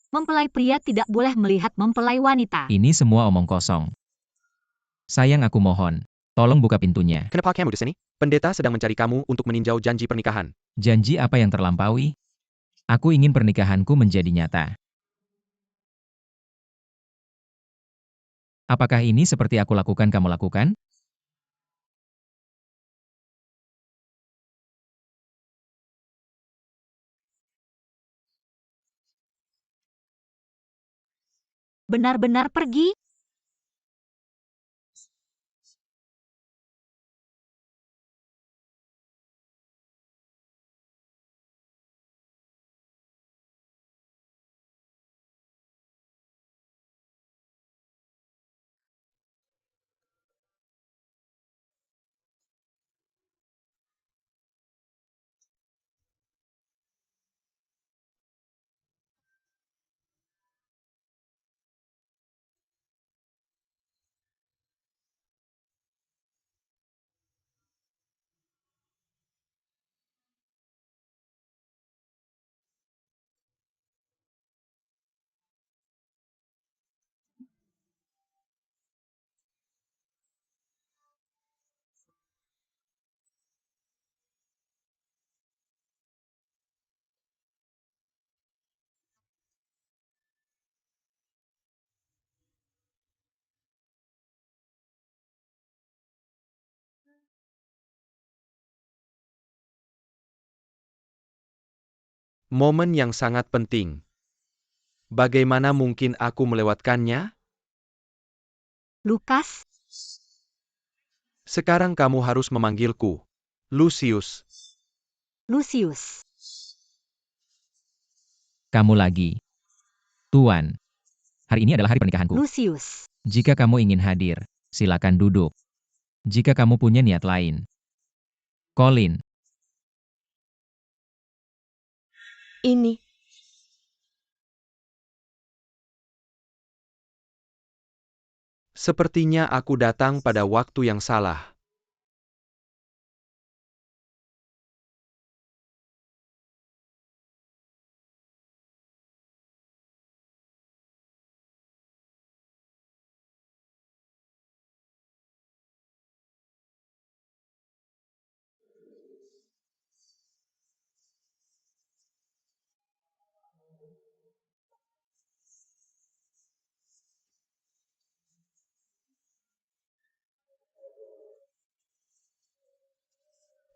Mempelai pria tidak boleh melihat mempelai wanita. Ini semua omong kosong. Sayang, aku mohon. Tolong buka pintunya. Kenapa kamu di sini? Pendeta sedang mencari kamu untuk meninjau janji pernikahan. Janji apa yang terlampaui? Aku ingin pernikahanku menjadi nyata. Apakah ini seperti aku lakukan kamu lakukan? Benar-benar pergi? Momen yang sangat penting. Bagaimana mungkin aku melewatkannya? Lukas, Sekarang kamu harus memanggilku Lucius. Lucius. Kamu lagi. Tuan. Hari ini adalah hari pernikahanku. Lucius. Jika kamu ingin hadir, silakan duduk. Jika kamu punya niat lain. Colin. Ini. Sepertinya aku datang pada waktu yang salah.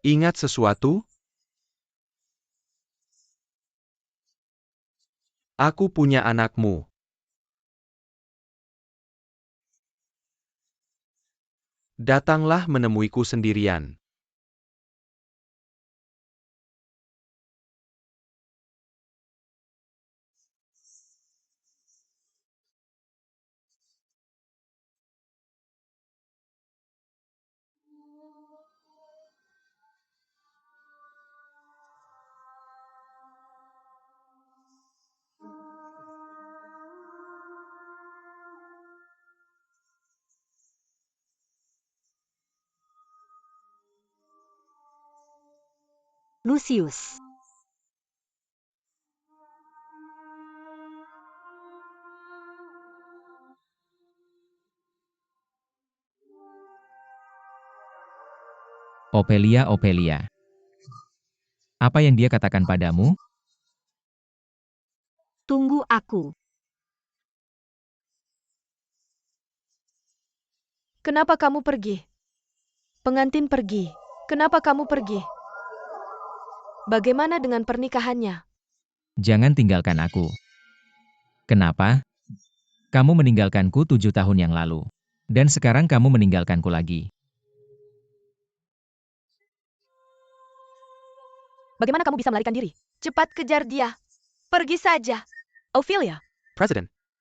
Ingat sesuatu? Aku punya anakmu. Datanglah menemuiku sendirian. Lucius. Ophelia, Ophelia. Apa yang dia katakan padamu? Tunggu aku. Kenapa kamu pergi? Pengantin pergi. Kenapa kamu pergi? Bagaimana dengan pernikahannya? Jangan tinggalkan aku. Kenapa? Kamu meninggalkanku 7 tahun yang lalu. Dan sekarang kamu meninggalkanku lagi. Bagaimana kamu bisa melarikan diri? Cepat kejar dia. Pergi saja. Ophelia.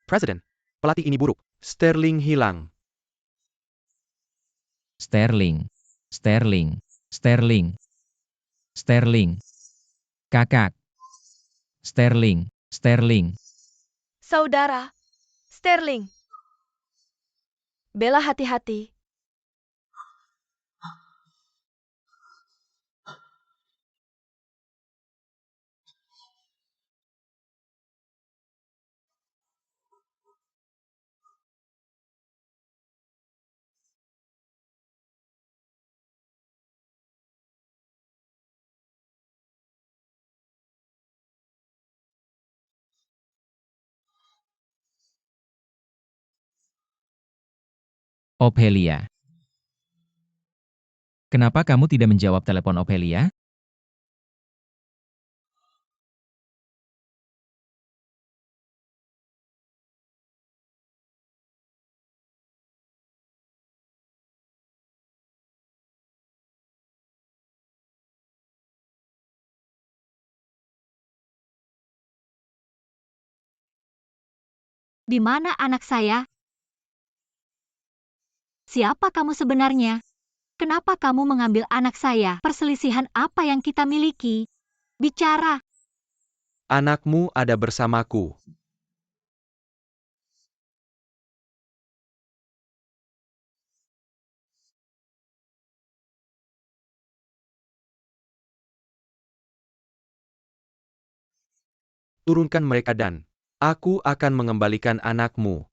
Presiden. Pelatih ini buruk. Sterling hilang. Sterling. Kakak. Sterling. Saudara. Sterling. Bella, hati-hati. Ophelia. Kenapa kamu tidak menjawab telepon Ophelia? Di mana anak saya? Siapa kamu sebenarnya? Kenapa kamu mengambil anak saya? Perselisihan apa yang kita miliki? Bicara. Anakmu ada bersamaku. Turunkan mereka dan aku akan mengembalikan anakmu.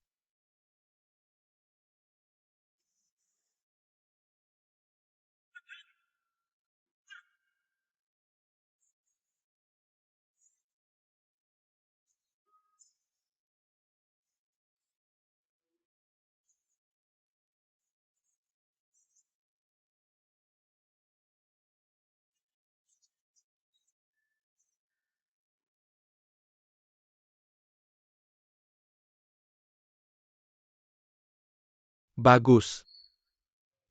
Bagus.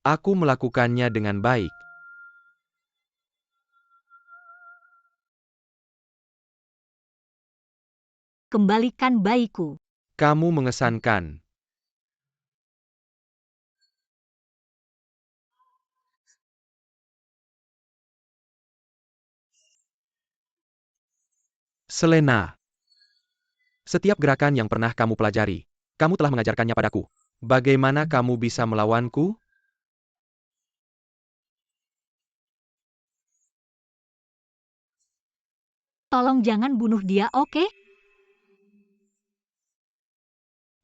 Aku melakukannya dengan baik. Kembalikan bayiku. Kamu mengesankan. Selena. Setiap gerakan yang pernah kamu pelajari, kamu telah mengajarkannya padaku. Bagaimana kamu bisa melawanku? Tolong jangan bunuh dia, oke?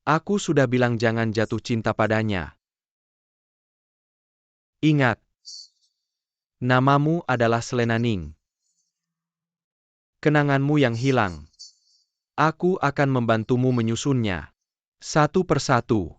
Aku sudah bilang jangan jatuh cinta padanya. Ingat, namamu adalah Selena Ning. Kenanganmu yang hilang. Aku akan membantumu menyusunnya. Satu persatu.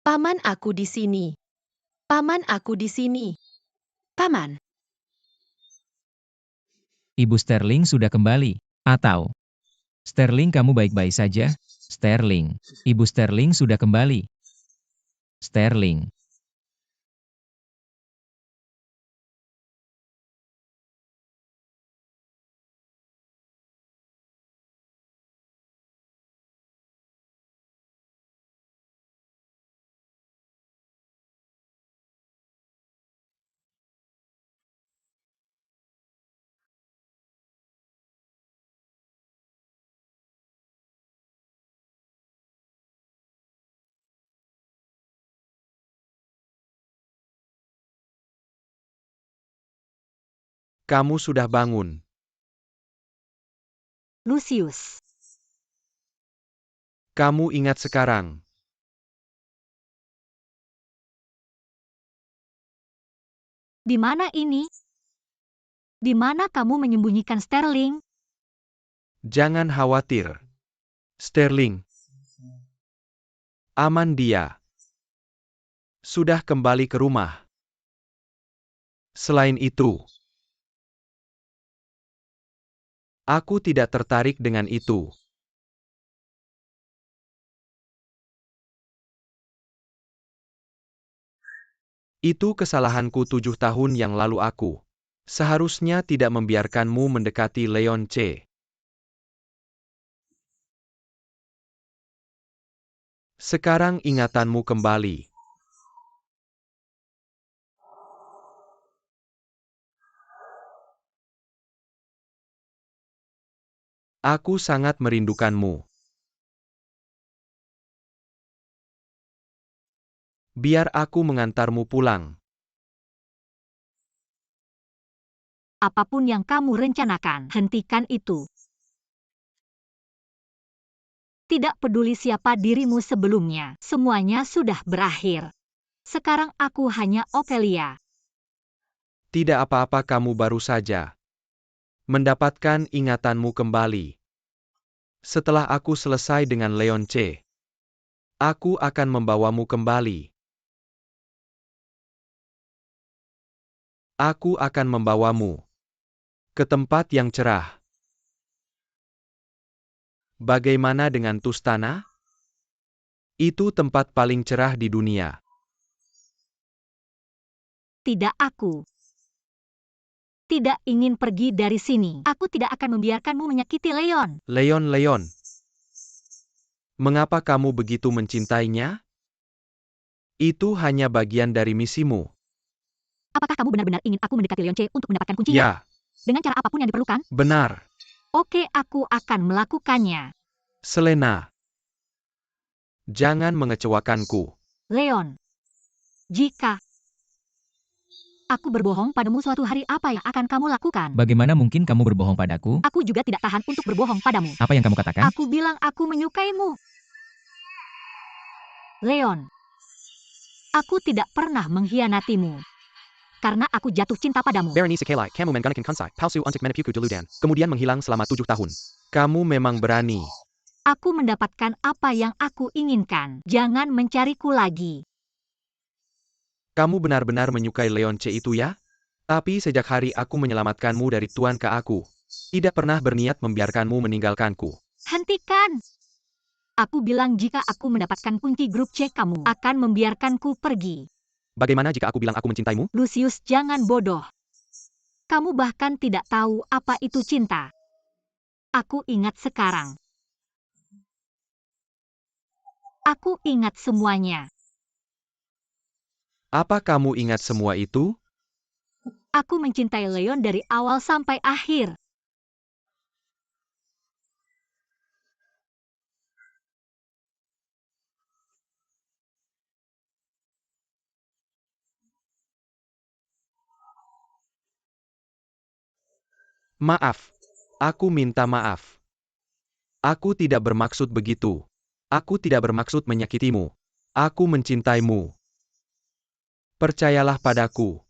Paman aku di sini. Paman aku di sini. Paman, Ibu Sterling sudah kembali. Atau, Sterling kamu baik-baik saja? Sterling, Ibu Sterling sudah kembali. Sterling. Kamu sudah bangun. Lucius. Kamu ingat sekarang. Di mana ini? Di mana kamu menyembunyikan Sterling? Jangan khawatir. Sterling. Aman dia. Sudah kembali ke rumah. Selain itu, aku tidak tertarik dengan itu. Itu kesalahanku 7 tahun yang lalu aku. Seharusnya tidak membiarkanmu mendekati Leon C. Sekarang ingatanmu kembali. Aku sangat merindukanmu. Biar aku mengantarmu pulang. Apapun yang kamu rencanakan, hentikan itu. Tidak peduli siapa dirimu sebelumnya, semuanya sudah berakhir. Sekarang aku hanya Ophelia. Tidak apa-apa, kamu baru saja mendapatkan ingatanmu kembali. Setelah aku selesai dengan Leon C, aku akan membawamu kembali. Aku akan membawamu ke tempat yang cerah. Bagaimana dengan Tustana? Itu tempat paling cerah di dunia. Tidak, aku tidak ingin pergi dari sini. Aku tidak akan membiarkanmu menyakiti Leon. Leon. Mengapa kamu begitu mencintainya? Itu hanya bagian dari misimu. Apakah kamu benar-benar ingin aku mendekati Leonce untuk mendapatkan kuncinya? Ya, Dengan cara apapun yang diperlukan? benar. Oke, aku akan melakukannya. Selena. Jangan mengecewakanku. Leon, jika aku berbohong padamu suatu hari, apa yang akan kamu lakukan? Bagaimana mungkin kamu berbohong padaku? Aku juga tidak tahan untuk berbohong padamu. Apa yang kamu katakan? Aku bilang aku menyukaimu. Leon, aku tidak pernah mengkhianatimu. Karena aku jatuh cinta padamu. Berenice Kelai, kamu menggunakan konsep palsu untuk menipuku dulu dan kemudian menghilang selama 7 tahun. Kamu memang berani. Aku mendapatkan apa yang aku inginkan. Jangan mencariku lagi. Kamu benar-benar menyukai Leonce itu ya? Tapi sejak hari aku menyelamatkanmu dari Tuan Ka aku, tidak pernah berniat membiarkanmu meninggalkanku. Hentikan! Aku bilang jika aku mendapatkan kunci grup C, kamu akan membiarkanku pergi. Bagaimana jika aku bilang aku mencintaimu? Lucius, jangan bodoh. Kamu bahkan tidak tahu apa itu cinta. Aku ingat sekarang. Aku ingat semuanya. Apa kamu ingat semua itu? Aku mencintai Leon dari awal sampai akhir. Maaf. Aku minta maaf. Aku tidak bermaksud begitu. Aku tidak bermaksud menyakitimu. Aku mencintaimu. Percayalah padaku.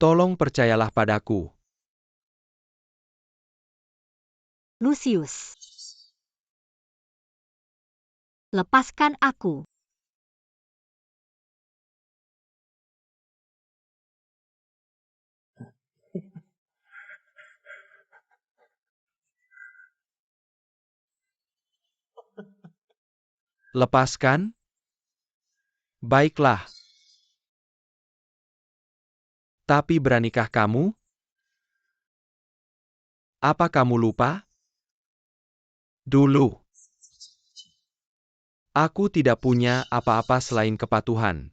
Tolong percayalah padaku. Lucius. Lepaskan aku. Lepaskan? Baiklah. Tapi beranikah kamu? Apa kamu lupa? Dulu. Aku tidak punya apa-apa selain kepatuhan.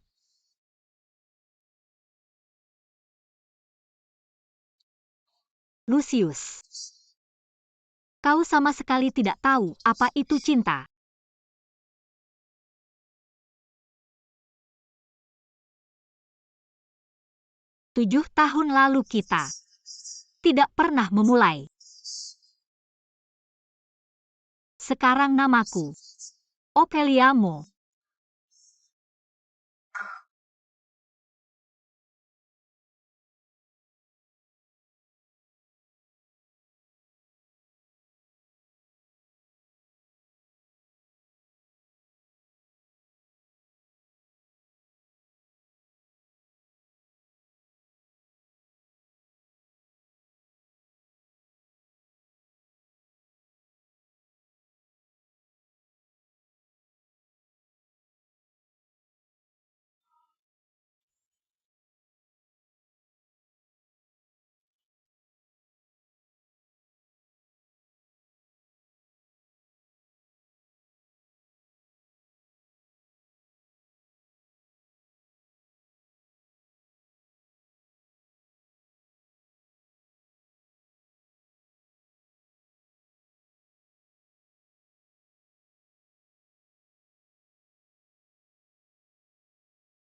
Lucius. Kau sama sekali tidak tahu apa itu cinta. Tujuh tahun lalu kita tidak pernah memulai. Sekarang namaku Ophelia Mo.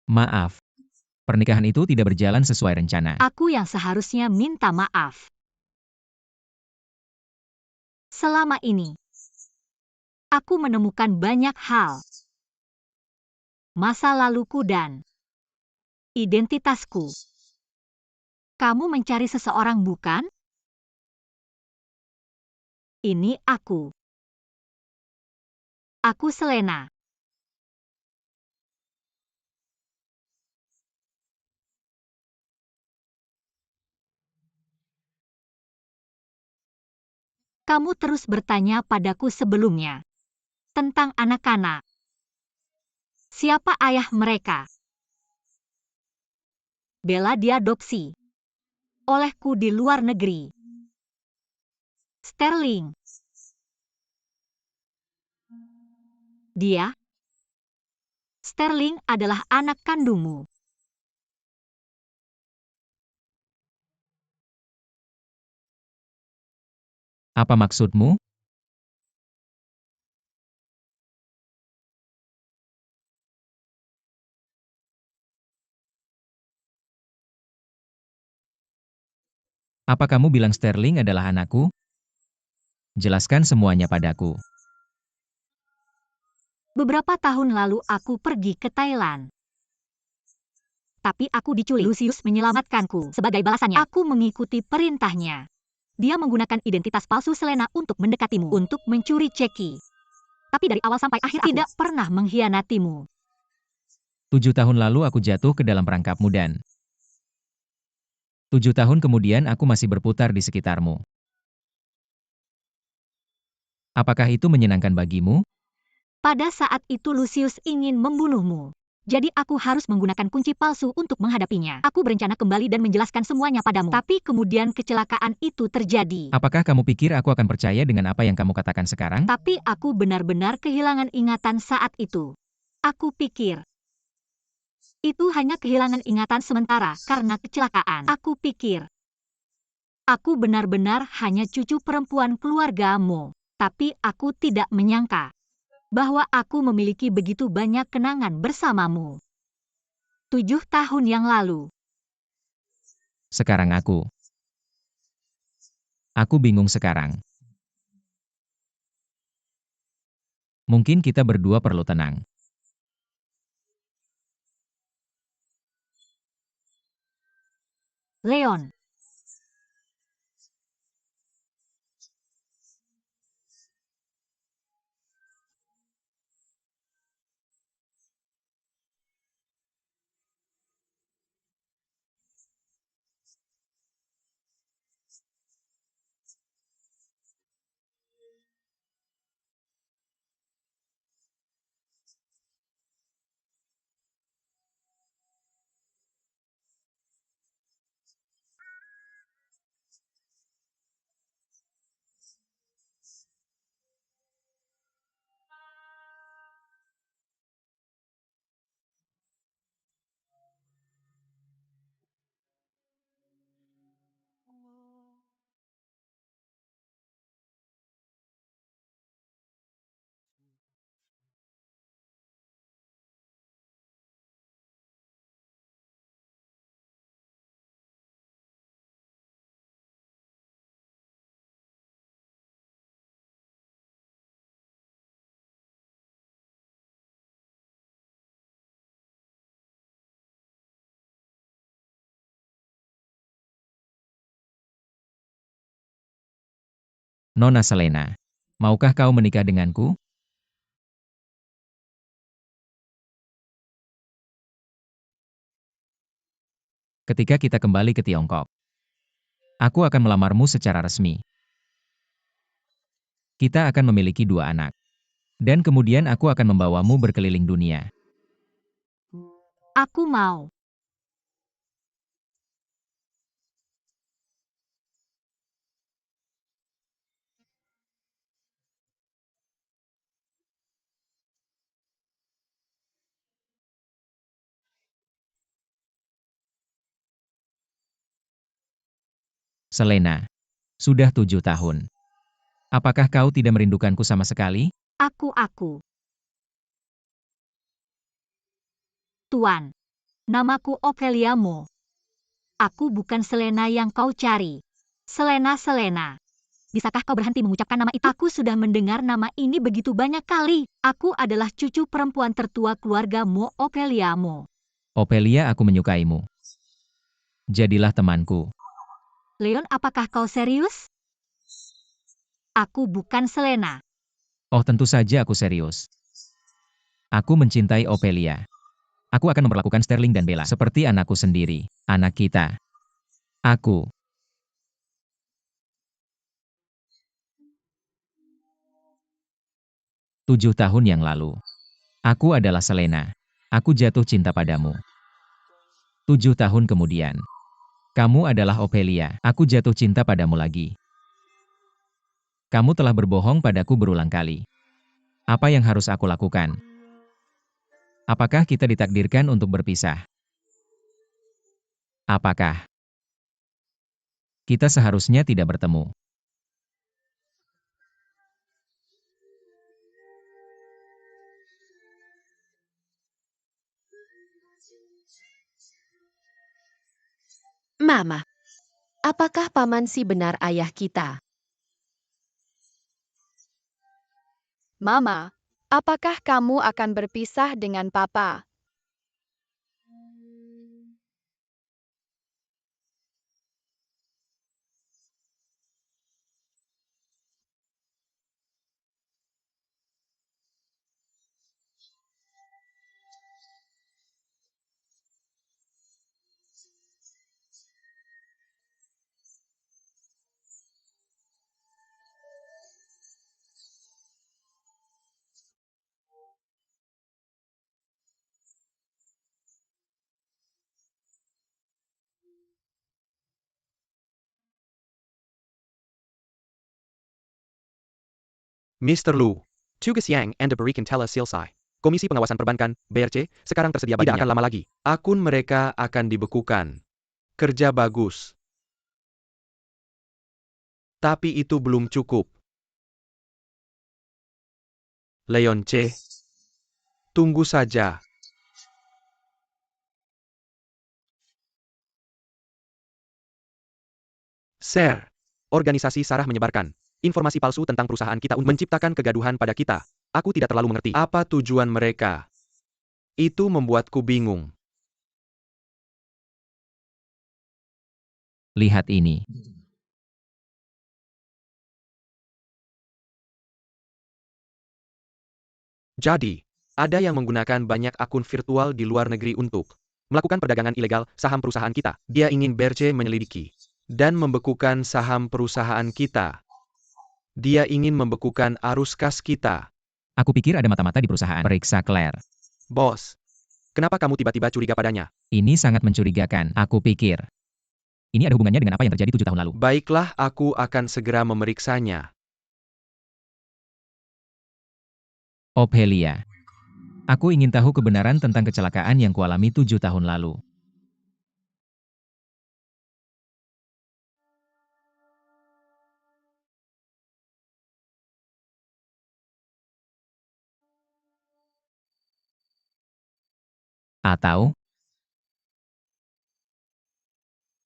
Maaf. Pernikahan itu tidak berjalan sesuai rencana. Aku yang seharusnya minta maaf. Selama ini, aku menemukan banyak hal. Masa laluku dan identitasku. Kamu mencari seseorang, bukan? Ini aku. Aku Selena. Kamu terus bertanya padaku sebelumnya tentang anak-anak. Siapa ayah mereka? Bella diadopsi olehku di luar negeri. Sterling. Dia Sterling adalah anak kandungmu. Apa maksudmu? Apa kamu bilang Sterling adalah anakku? Jelaskan semuanya padaku. Beberapa tahun lalu aku pergi ke Thailand. Tapi aku diculik. Lucius menyelamatkanku. Sebagai balasannya, aku mengikuti perintahnya. Dia menggunakan identitas palsu Selena untuk mendekatimu, untuk mencuri Ceki. Tapi dari awal sampai akhir aku tidak pernah mengkhianatimu. 7 tahun lalu aku jatuh ke dalam perangkapmu dan 7 tahun kemudian aku masih berputar di sekitarmu. Apakah itu menyenangkan bagimu? Pada saat itu Lucius ingin membunuhmu. Jadi aku harus menggunakan kunci palsu untuk menghadapinya. Aku berencana kembali dan menjelaskan semuanya padamu. Tapi kemudian kecelakaan itu terjadi. Apakah kamu pikir aku akan percaya dengan apa yang kamu katakan sekarang? Tapi aku benar-benar kehilangan ingatan saat itu. Aku pikir itu hanya kehilangan ingatan sementara karena kecelakaan. Aku pikir aku benar-benar hanya cucu perempuan keluargamu. Tapi aku tidak menyangka bahwa aku memiliki begitu banyak kenangan bersamamu. 7 tahun yang lalu. Sekarang aku bingung sekarang. Mungkin kita berdua perlu tenang. Leon. Nona Selena, maukah kau menikah denganku? Ketika kita kembali ke Tiongkok, aku akan melamarmu secara resmi. Kita akan memiliki 2 anak. Dan kemudian aku akan membawamu berkeliling dunia. Aku mau. Selena, sudah 7 tahun. Apakah kau tidak merindukanku sama sekali? Aku. Tuan, namaku Ophelia Mo. Aku bukan Selena yang kau cari. Selena. Bisakah kau berhenti mengucapkan nama itu? Aku sudah mendengar nama ini begitu banyak kali. Aku adalah cucu perempuan tertua keluarga Mo, Ophelia Mo. Ophelia, aku menyukaimu. Jadilah temanku. Leon, apakah kau serius? Aku bukan Selena. Oh, tentu saja aku serius. Aku mencintai Ophelia. Aku akan memperlakukan Sterling dan Bella seperti anakku sendiri, anak kita. Aku. Tujuh tahun yang lalu. Aku adalah Selena. Aku jatuh cinta padamu. 7 tahun kemudian. Kamu adalah Ophelia. Aku jatuh cinta padamu lagi. Kamu telah berbohong padaku berulang kali. Apa yang harus aku lakukan? Apakah kita ditakdirkan untuk berpisah? Apakah kita seharusnya tidak bertemu? Mama, apakah Paman Si benar ayah kita? Mama, apakah kamu akan berpisah dengan Papa? Mr. Lu, tugas yang Anda berikan telah selesai. Komisi Pengawasan Perbankan, BRC, sekarang tersedia baginya. Tidak akan lama lagi. Akun mereka akan dibekukan. Kerja bagus. Tapi itu belum cukup. Leon C. Tunggu saja. Sir, organisasi Sarah menyebarkan informasi palsu tentang perusahaan kita untuk menciptakan kegaduhan pada kita. Aku tidak terlalu mengerti apa tujuan mereka. Itu membuatku bingung. Lihat ini. Jadi, ada yang menggunakan banyak akun virtual di luar negeri untuk melakukan perdagangan ilegal saham perusahaan kita. Dia ingin BRC menyelidiki dan membekukan saham perusahaan kita. Dia ingin membekukan arus kas kita. Aku pikir ada mata-mata di perusahaan. Periksa Claire. Bos, kenapa kamu tiba-tiba curiga padanya? Ini sangat mencurigakan. Aku pikir ini ada hubungannya dengan apa yang terjadi 7 tahun lalu. Baiklah, aku akan segera memeriksanya. Ophelia. Aku ingin tahu kebenaran tentang kecelakaan yang kualami 7 tahun lalu. Atau,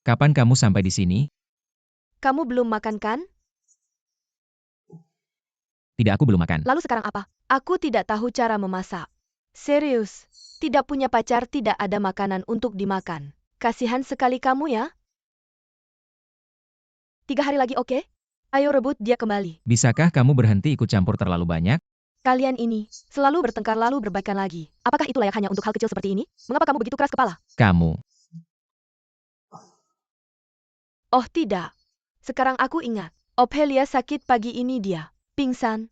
kapan kamu sampai di sini? Kamu belum makan kan? Tidak, aku belum makan. Lalu sekarang apa? Aku tidak tahu cara memasak. Serius, tidak punya pacar, tidak ada makanan untuk dimakan. Kasihan sekali kamu ya. 3 hari lagi, oke? Ayo rebut dia kembali. Bisakah kamu berhenti ikut campur terlalu banyak? Kalian ini selalu bertengkar lalu berbaikan lagi. Apakah itu layak hanya untuk hal kecil seperti ini? Mengapa kamu begitu keras kepala? Kamu. Oh tidak. Sekarang aku ingat. Ophelia sakit pagi ini, dia pingsan.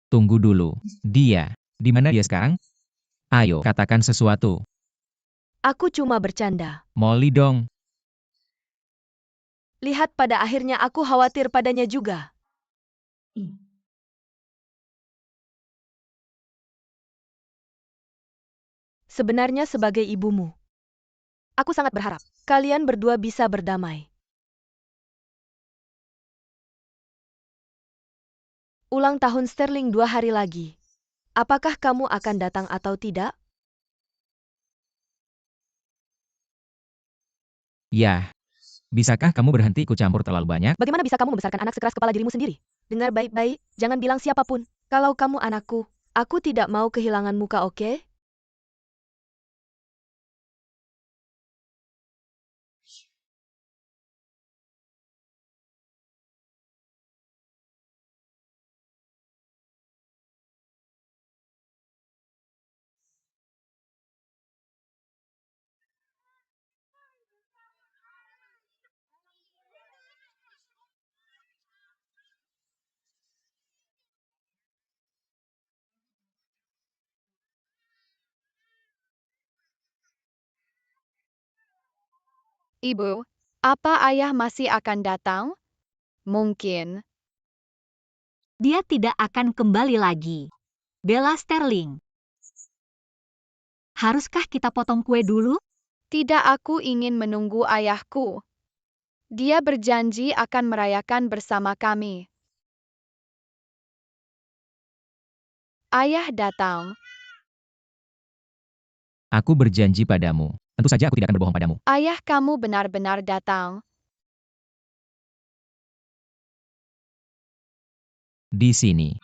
Tunggu dulu. Dia. Di mana dia sekarang? Ayo, katakan sesuatu. Aku cuma bercanda. Molly dong. Lihat, pada akhirnya aku khawatir padanya juga. Sebenarnya sebagai ibumu, aku sangat berharap kalian berdua bisa berdamai. Ulang tahun Sterling 2 hari lagi. Apakah kamu akan datang atau tidak? Ya. Bisakah kamu berhenti ikut campur terlalu banyak? Bagaimana bisa kamu membesarkan anak sekeras kepala dirimu sendiri? Dengar baik-baik, jangan bilang siapapun. Kalau kamu anakku, aku tidak mau kehilangan muka, oke? Ibu, apa ayah masih akan datang? Mungkin. Dia tidak akan kembali lagi. Bella Sterling. Haruskah kita potong kue dulu? Tidak, aku ingin menunggu ayahku. Dia berjanji akan merayakan bersama kami. Ayah datang. Aku berjanji padamu. Tentu saja aku tidak akan berbohong padamu. Ayah, kamu benar-benar datang. Di sini.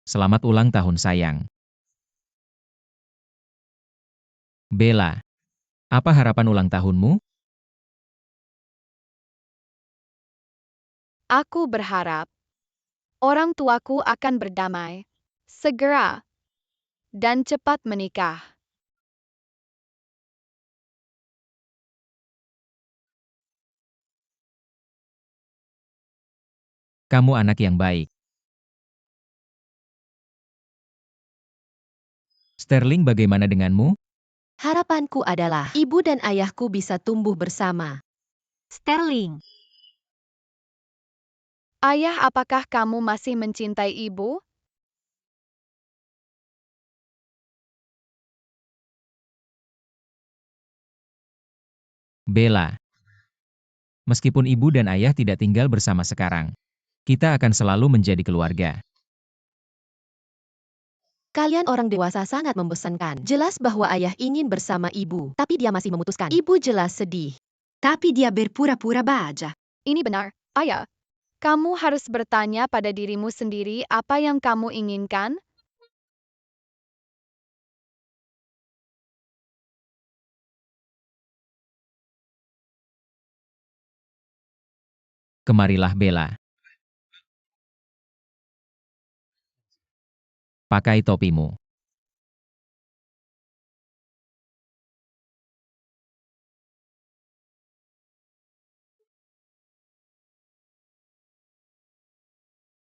Selamat ulang tahun sayang. Bella, apa harapan ulang tahunmu? Aku berharap orang tuaku akan berdamai, segera, dan cepat menikah. Kamu anak yang baik. Sterling, bagaimana denganmu? Harapanku adalah ibu dan ayahku bisa tumbuh bersama. Sterling, Ayah, apakah kamu masih mencintai ibu? Bella, meskipun ibu dan ayah tidak tinggal bersama sekarang, kita akan selalu menjadi keluarga. Kalian orang dewasa sangat membosankan. Jelas bahwa ayah ingin bersama ibu, tapi dia masih memutuskan. Ibu jelas sedih. Tapi dia berpura-pura bahagia. Ini benar, ayah. Kamu harus bertanya pada dirimu sendiri apa yang kamu inginkan. Kemarilah Bella. Pakai topimu.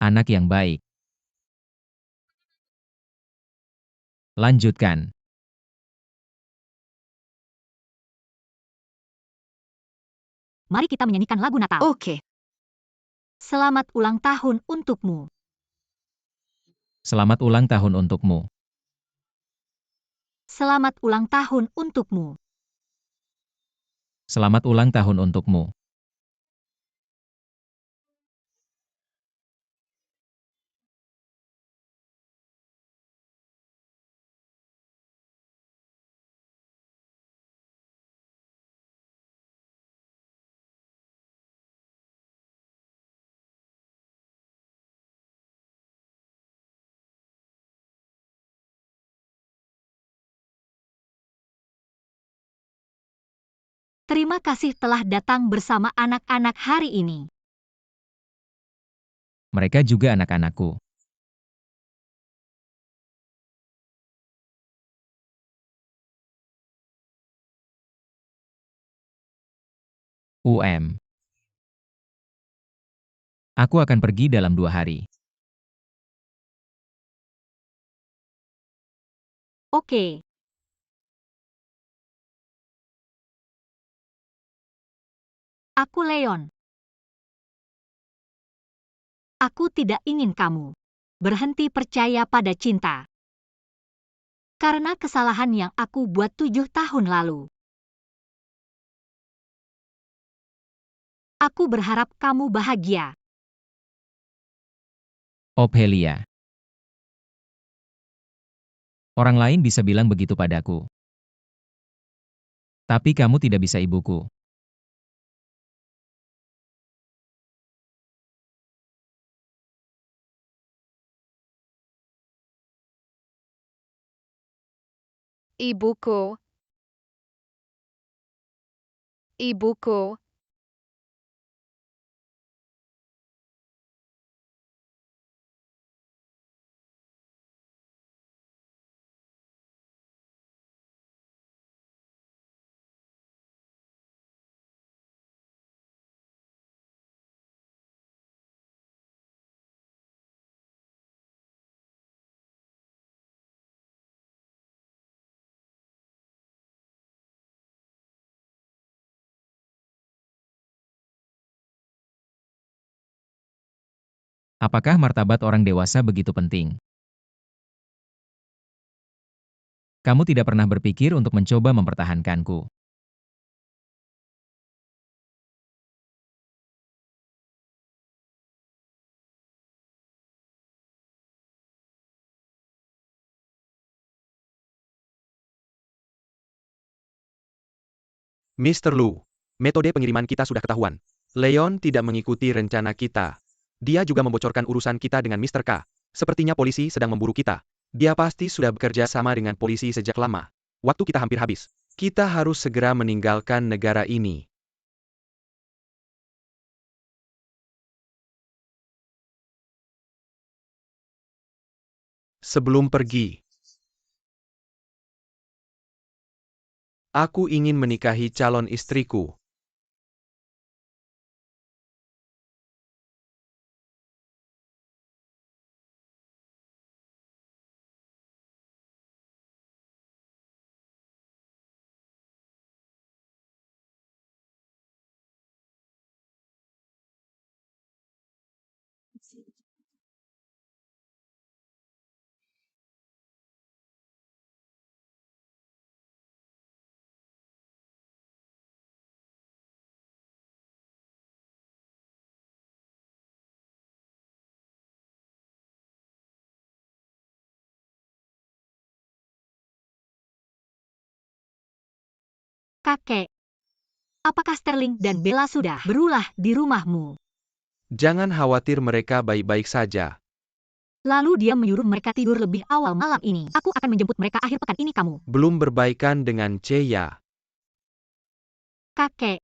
Anak yang baik. Lanjutkan. mari kita menyanyikan lagu Natal. Oke. Selamat ulang tahun untukmu. Selamat ulang tahun untukmu. Selamat ulang tahun untukmu. Selamat ulang tahun untukmu. Terima kasih telah datang bersama anak-anak hari ini. Mereka juga anak-anakku. Aku akan pergi dalam 2 hari. Oke. Aku Leon. Aku tidak ingin kamu berhenti percaya pada cinta. Karena kesalahan yang aku buat 7 tahun lalu. Aku berharap kamu bahagia. Ophelia. Orang lain bisa bilang begitu padaku. Tapi kamu tidak bisa ibuku. Ibuku. Ibuku. Apakah martabat orang dewasa begitu penting? Kamu tidak pernah berpikir untuk mencoba mempertahankanku. Mr. Lu, metode pengiriman kita sudah ketahuan. Leon tidak mengikuti rencana kita. Dia juga membocorkan urusan kita dengan Mr. K. Sepertinya polisi sedang memburu kita. Dia pasti sudah bekerja sama dengan polisi sejak lama. Waktu kita hampir habis. Kita harus segera meninggalkan negara ini. Sebelum pergi, aku ingin menikahi calon istriku. Kakek, apakah Sterling dan Bella sudah berulah di rumahmu? Jangan khawatir, mereka baik-baik saja. Lalu dia menyuruh mereka tidur lebih awal malam ini. Aku akan menjemput mereka akhir pekan ini kamu. Belum berbaikan dengan Ceya. Kakek,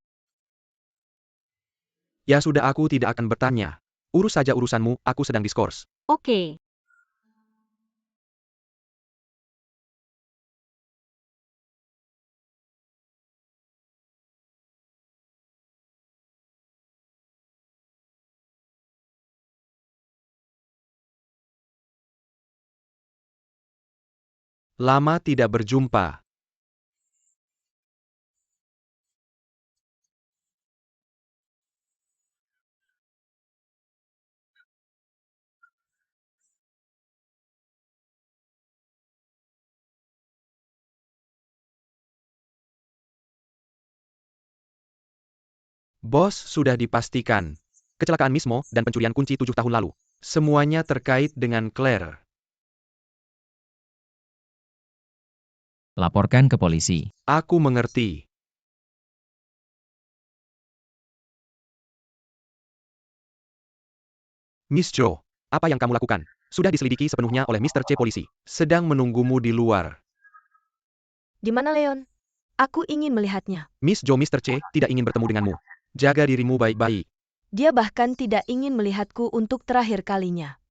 Ya sudah, aku tidak akan bertanya. Urus saja urusanmu, aku sedang diskors. oke. Lama tidak berjumpa. Bos, sudah dipastikan. Kecelakaan Mismo dan pencurian kunci 7 tahun lalu. Semuanya terkait dengan Claire. Laporkan ke polisi. Aku mengerti. Miss Jo, apa yang kamu lakukan? Sudah diselidiki sepenuhnya oleh Mr. C polisi. Sedang menunggumu di luar. Di mana Leon? Aku ingin melihatnya. Miss Jo, Mr. C tidak ingin bertemu denganmu. Jaga dirimu baik-baik. Dia bahkan tidak ingin melihatku untuk terakhir kalinya.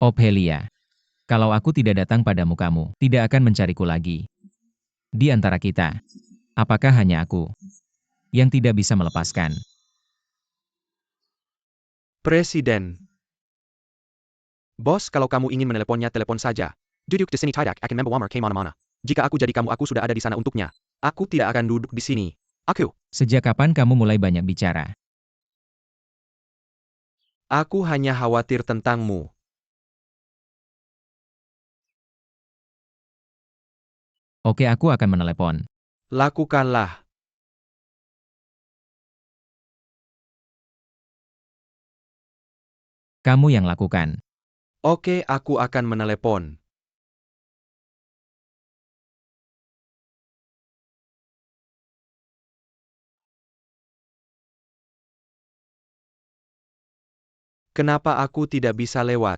Ophelia, kalau aku tidak datang padamu, kamu tidak akan mencariku lagi. Di antara kita, apakah hanya aku yang tidak bisa melepaskan? Presiden. Bos, kalau kamu ingin meneleponnya, telepon saja. Duduk di sini tidak akan membawa mereka mana-mana. Jika aku jadi kamu, aku sudah ada di sana untuknya. Aku tidak akan duduk di sini. Aku Sejak kapan kamu mulai banyak bicara? hanya khawatir tentangmu. Oke, aku akan menelepon. Lakukanlah. Kamu yang lakukan. Oke, aku akan menelepon. Kenapa aku tidak bisa lewat?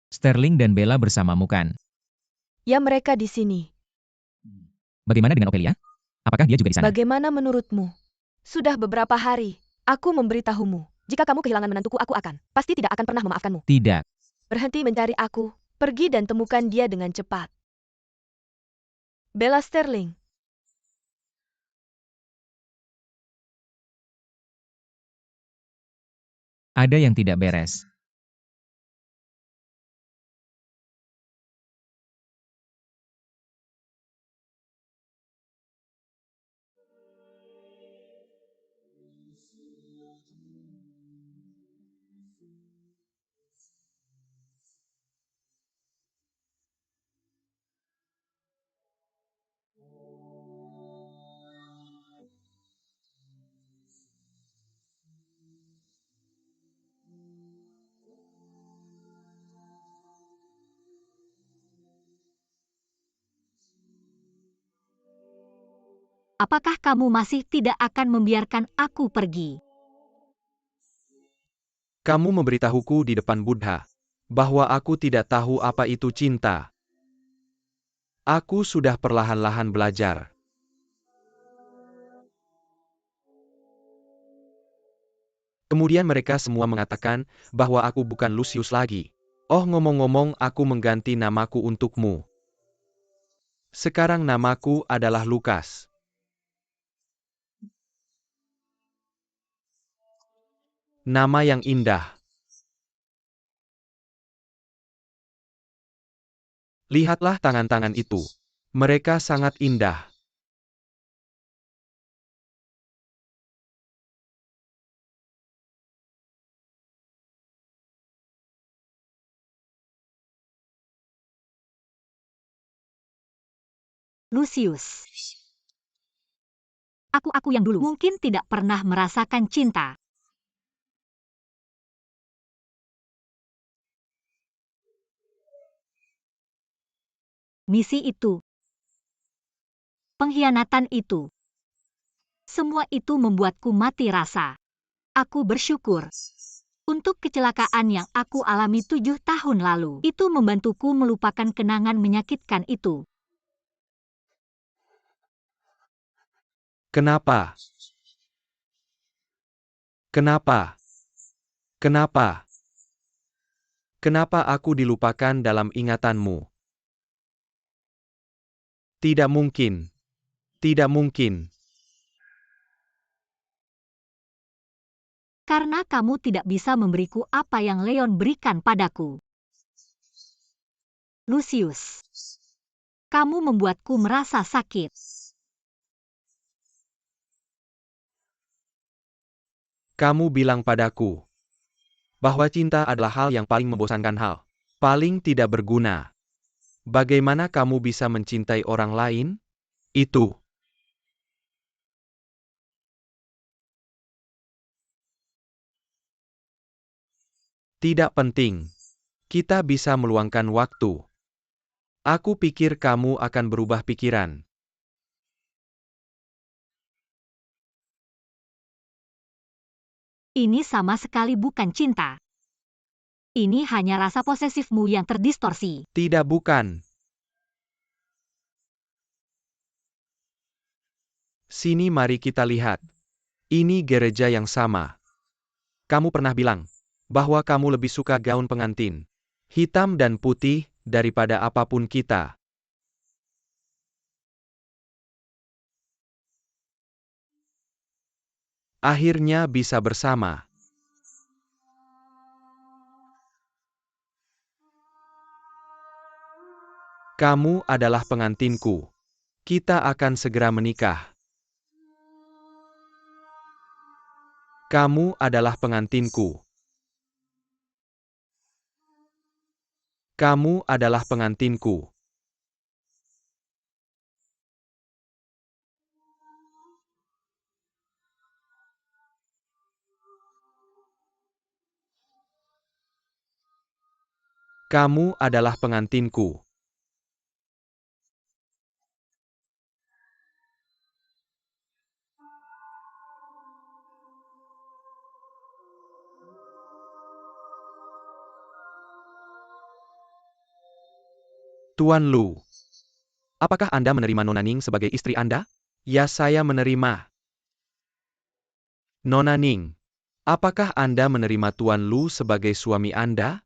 Sterling dan Bella bersamamu kan? Ya, mereka di sini. Bagaimana dengan Ophelia? Apakah dia juga di sana? Bagaimana menurutmu? Sudah beberapa hari, aku memberitahumu. Jika kamu kehilangan menantuku, aku pasti tidak akan pernah memaafkanmu. Tidak. Berhenti mencari aku. Pergi dan temukan dia dengan cepat. Bella Sterling. Ada yang tidak beres. Apakah kamu masih tidak akan membiarkan aku pergi? Kamu memberitahuku di depan Buddha bahwa aku tidak tahu apa itu cinta. Aku sudah perlahan-lahan belajar. Kemudian mereka semua mengatakan bahwa aku bukan Lucius lagi. Oh, ngomong-ngomong, aku mengganti namaku untukmu. Sekarang namaku adalah Lukas. Nama yang indah. Lihatlah tangan-tangan itu. Mereka sangat indah. Lucius. Aku yang dulu mungkin tidak pernah merasakan cinta. Misi itu. Pengkhianatan itu. Semua itu membuatku mati rasa. Aku bersyukur. Untuk kecelakaan yang aku alami 7 tahun lalu, itu membantuku melupakan kenangan menyakitkan itu. Kenapa? Kenapa? Kenapa? Kenapa aku dilupakan dalam ingatanmu? Tidak mungkin. Tidak mungkin. Karena kamu tidak bisa memberiku apa yang Leon berikan padaku. Lucius. Kamu membuatku merasa sakit. Kamu bilang padaku bahwa cinta adalah hal yang paling membosankan hal. Paling tidak berguna. Bagaimana kamu bisa mencintai orang lain? Itu. Tidak penting. Kita bisa meluangkan waktu. Aku pikir kamu akan berubah pikiran. Ini sama sekali bukan cinta. Ini hanya rasa posesifmu yang terdistorsi. Tidak, bukan. Sini, mari kita lihat. Ini gereja yang sama. Kamu pernah bilang bahwa kamu lebih suka gaun pengantin hitam dan putih daripada apapun kita. Akhirnya bisa bersama. Kamu adalah pengantinku. Kita akan segera menikah. Kamu adalah pengantinku. Kamu adalah pengantinku. Kamu adalah pengantinku. Tuan Lu, apakah Anda menerima Nona Ning sebagai istri Anda? Ya, saya menerima. Nona Ning, apakah Anda menerima Tuan Lu sebagai suami Anda?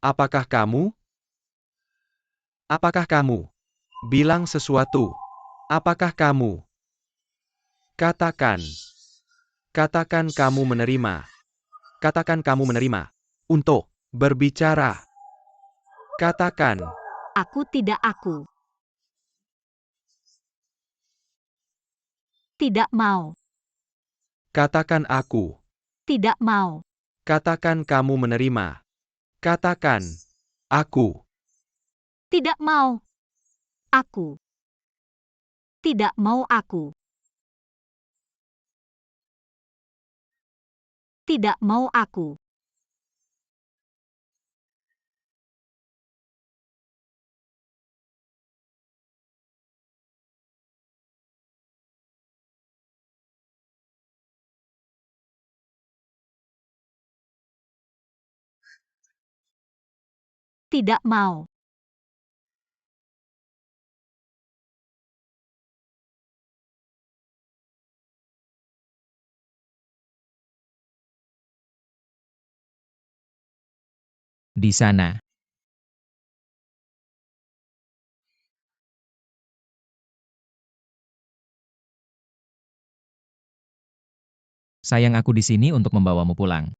Apakah kamu? Apakah kamu? Bilang sesuatu. Apakah kamu? Katakan. Katakan kamu menerima. Katakan kamu menerima. Untuk berbicara. Katakan. Aku tidak aku. Tidak mau. Katakan aku. Tidak mau. Katakan kamu menerima. Katakan. Aku. Tidak mau. Aku. Tidak mau aku. Tidak mau aku. Tidak mau. Di sana. Sayang, aku di sini untuk membawamu pulang.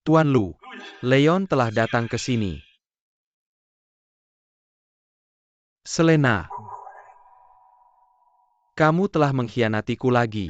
Tuan Lu, Leon telah datang ke sini. Selena, kamu telah mengkhianatiku lagi.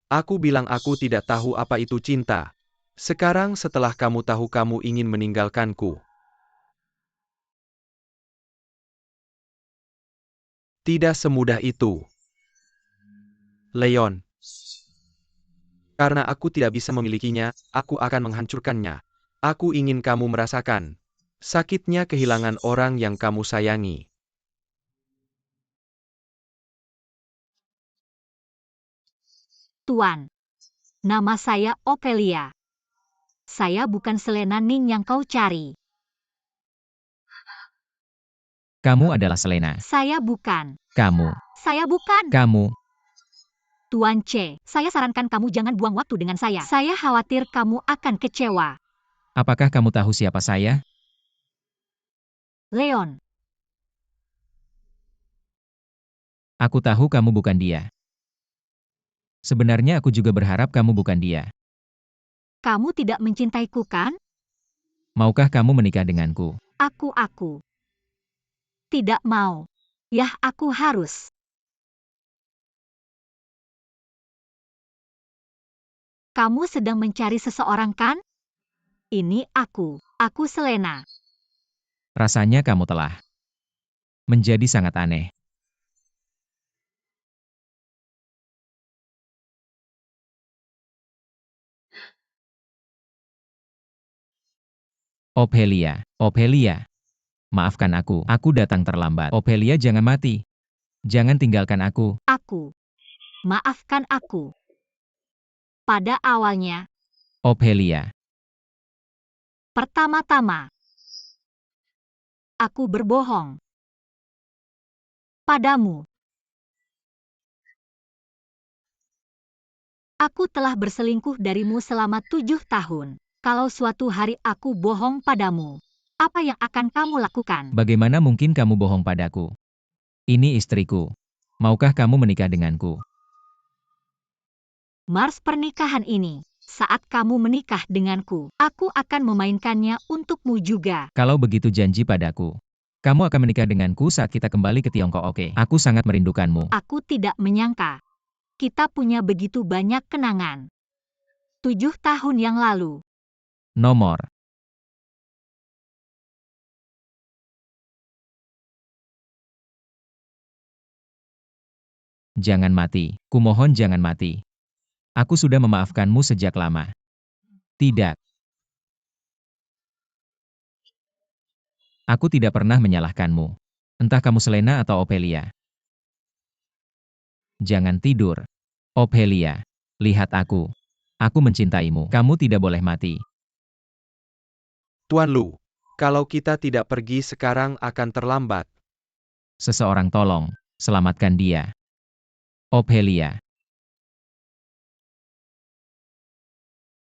Aku bilang aku tidak tahu apa itu cinta. Sekarang setelah kamu tahu kamu ingin meninggalkanku. Tidak semudah itu. Leon. Karena aku tidak bisa memilikinya, aku akan menghancurkannya. Aku ingin kamu merasakan sakitnya kehilangan orang yang kamu sayangi. Tuan. Nama saya Ophelia. Saya bukan Selena Ning yang kau cari. Kamu adalah Selena. Saya bukan. Kamu. Saya bukan. Kamu. Tuan C. Saya sarankan kamu jangan buang waktu dengan saya. Saya khawatir kamu akan kecewa. Apakah kamu tahu siapa saya? Leon, Aku tahu kamu bukan dia. Sebenarnya aku juga berharap kamu bukan dia. kamu tidak mencintaiku kan? Maukah kamu menikah denganku? Aku. Tidak mau. Yah, aku harus. Kamu sedang mencari seseorang kan? Ini aku. Aku Selena. Rasanya kamu telah menjadi sangat aneh. Ophelia. Maafkan aku datang terlambat. Ophelia, jangan mati. Jangan tinggalkan aku. Aku. Maafkan aku. Pada awalnya, Ophelia, pertama-tama, aku berbohong padamu. Aku telah berselingkuh darimu selama 7 tahun. Kalau suatu hari aku bohong padamu, apa yang akan kamu lakukan? bagaimana mungkin kamu bohong padaku? Ini istriku. Maukah kamu menikah denganku? Mars pernikahan ini, saat kamu menikah denganku, aku akan memainkannya untukmu juga. Kalau begitu janji padaku. Kamu akan menikah denganku saat kita kembali ke Tiongkok, oke? Aku sangat merindukanmu. Aku tidak menyangka. Kita punya begitu banyak kenangan. 7 tahun yang lalu. Nomor. Jangan mati. Kumohon jangan mati. Aku sudah memaafkanmu sejak lama. Tidak. Aku tidak pernah menyalahkanmu. Entah kamu Selena atau Ophelia. Jangan tidur. Ophelia, lihat aku. Aku mencintaimu. Kamu tidak boleh mati. Tuan Lu, kalau kita tidak pergi sekarang akan terlambat. Seseorang tolong, selamatkan dia. Ophelia,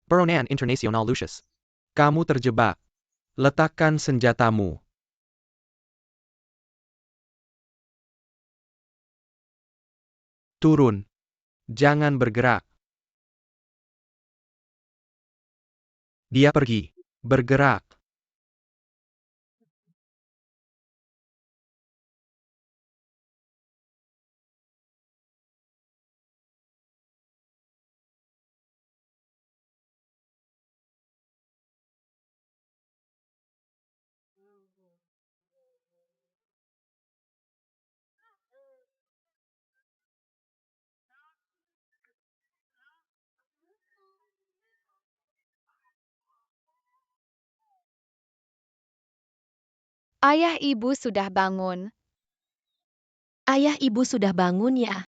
Peronan International Lucius. Kamu terjebak. Letakkan senjatamu. Turun. Jangan bergerak. Dia pergi. Bergerak. Ayah ibu sudah bangun. Ayah ibu sudah bangun ya?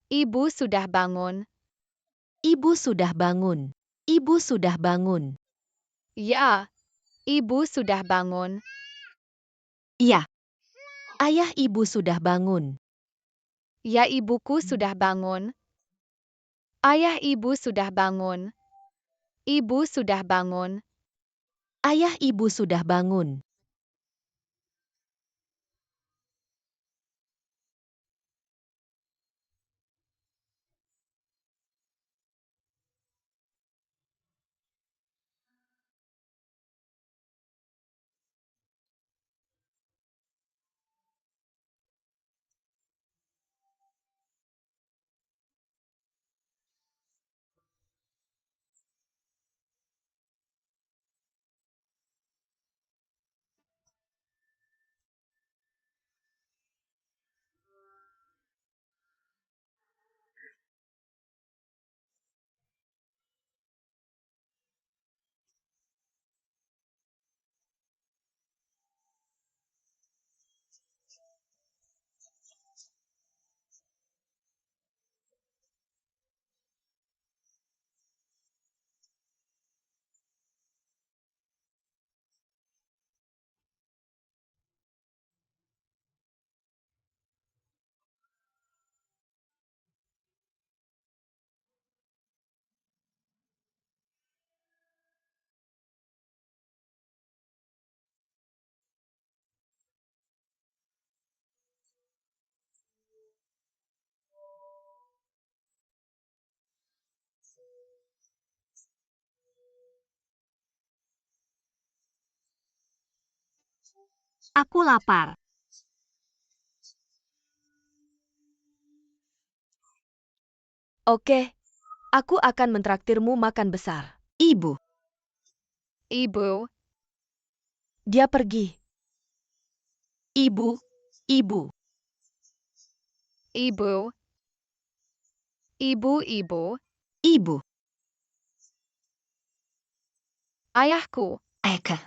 Ibu sudah bangun. Ibu sudah bangun. Ibu sudah bangun. Ya, ibu sudah bangun. Iya. Ayah ibu sudah bangun. Ya, ibuku sudah bangun. Ayah ibu sudah bangun. Ibu sudah bangun. Ayah ibu sudah bangun. Aku lapar. Oke, aku akan mentraktirmu makan besar. Ibu. Ibu, Dia pergi. Ibu, ibu. ibu, ibu, Ibu. ayahku, Eka.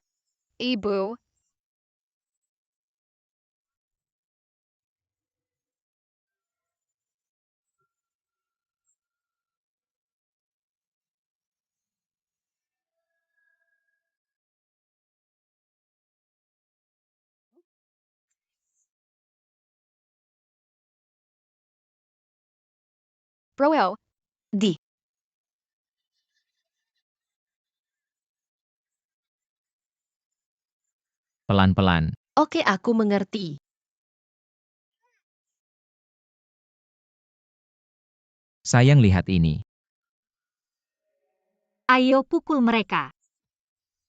ibu, Broel, Di. Pelan-pelan. Oke, aku mengerti. Sayang, lihat ini. Ayo pukul mereka.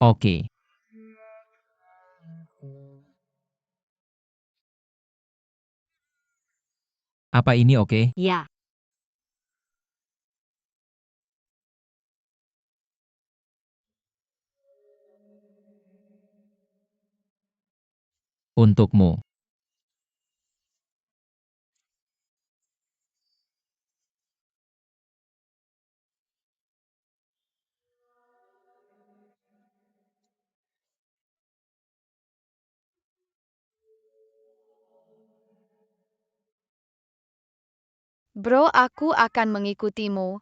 Oke. Apa ini oke? Ya, Untukmu. bro, aku akan mengikutimu.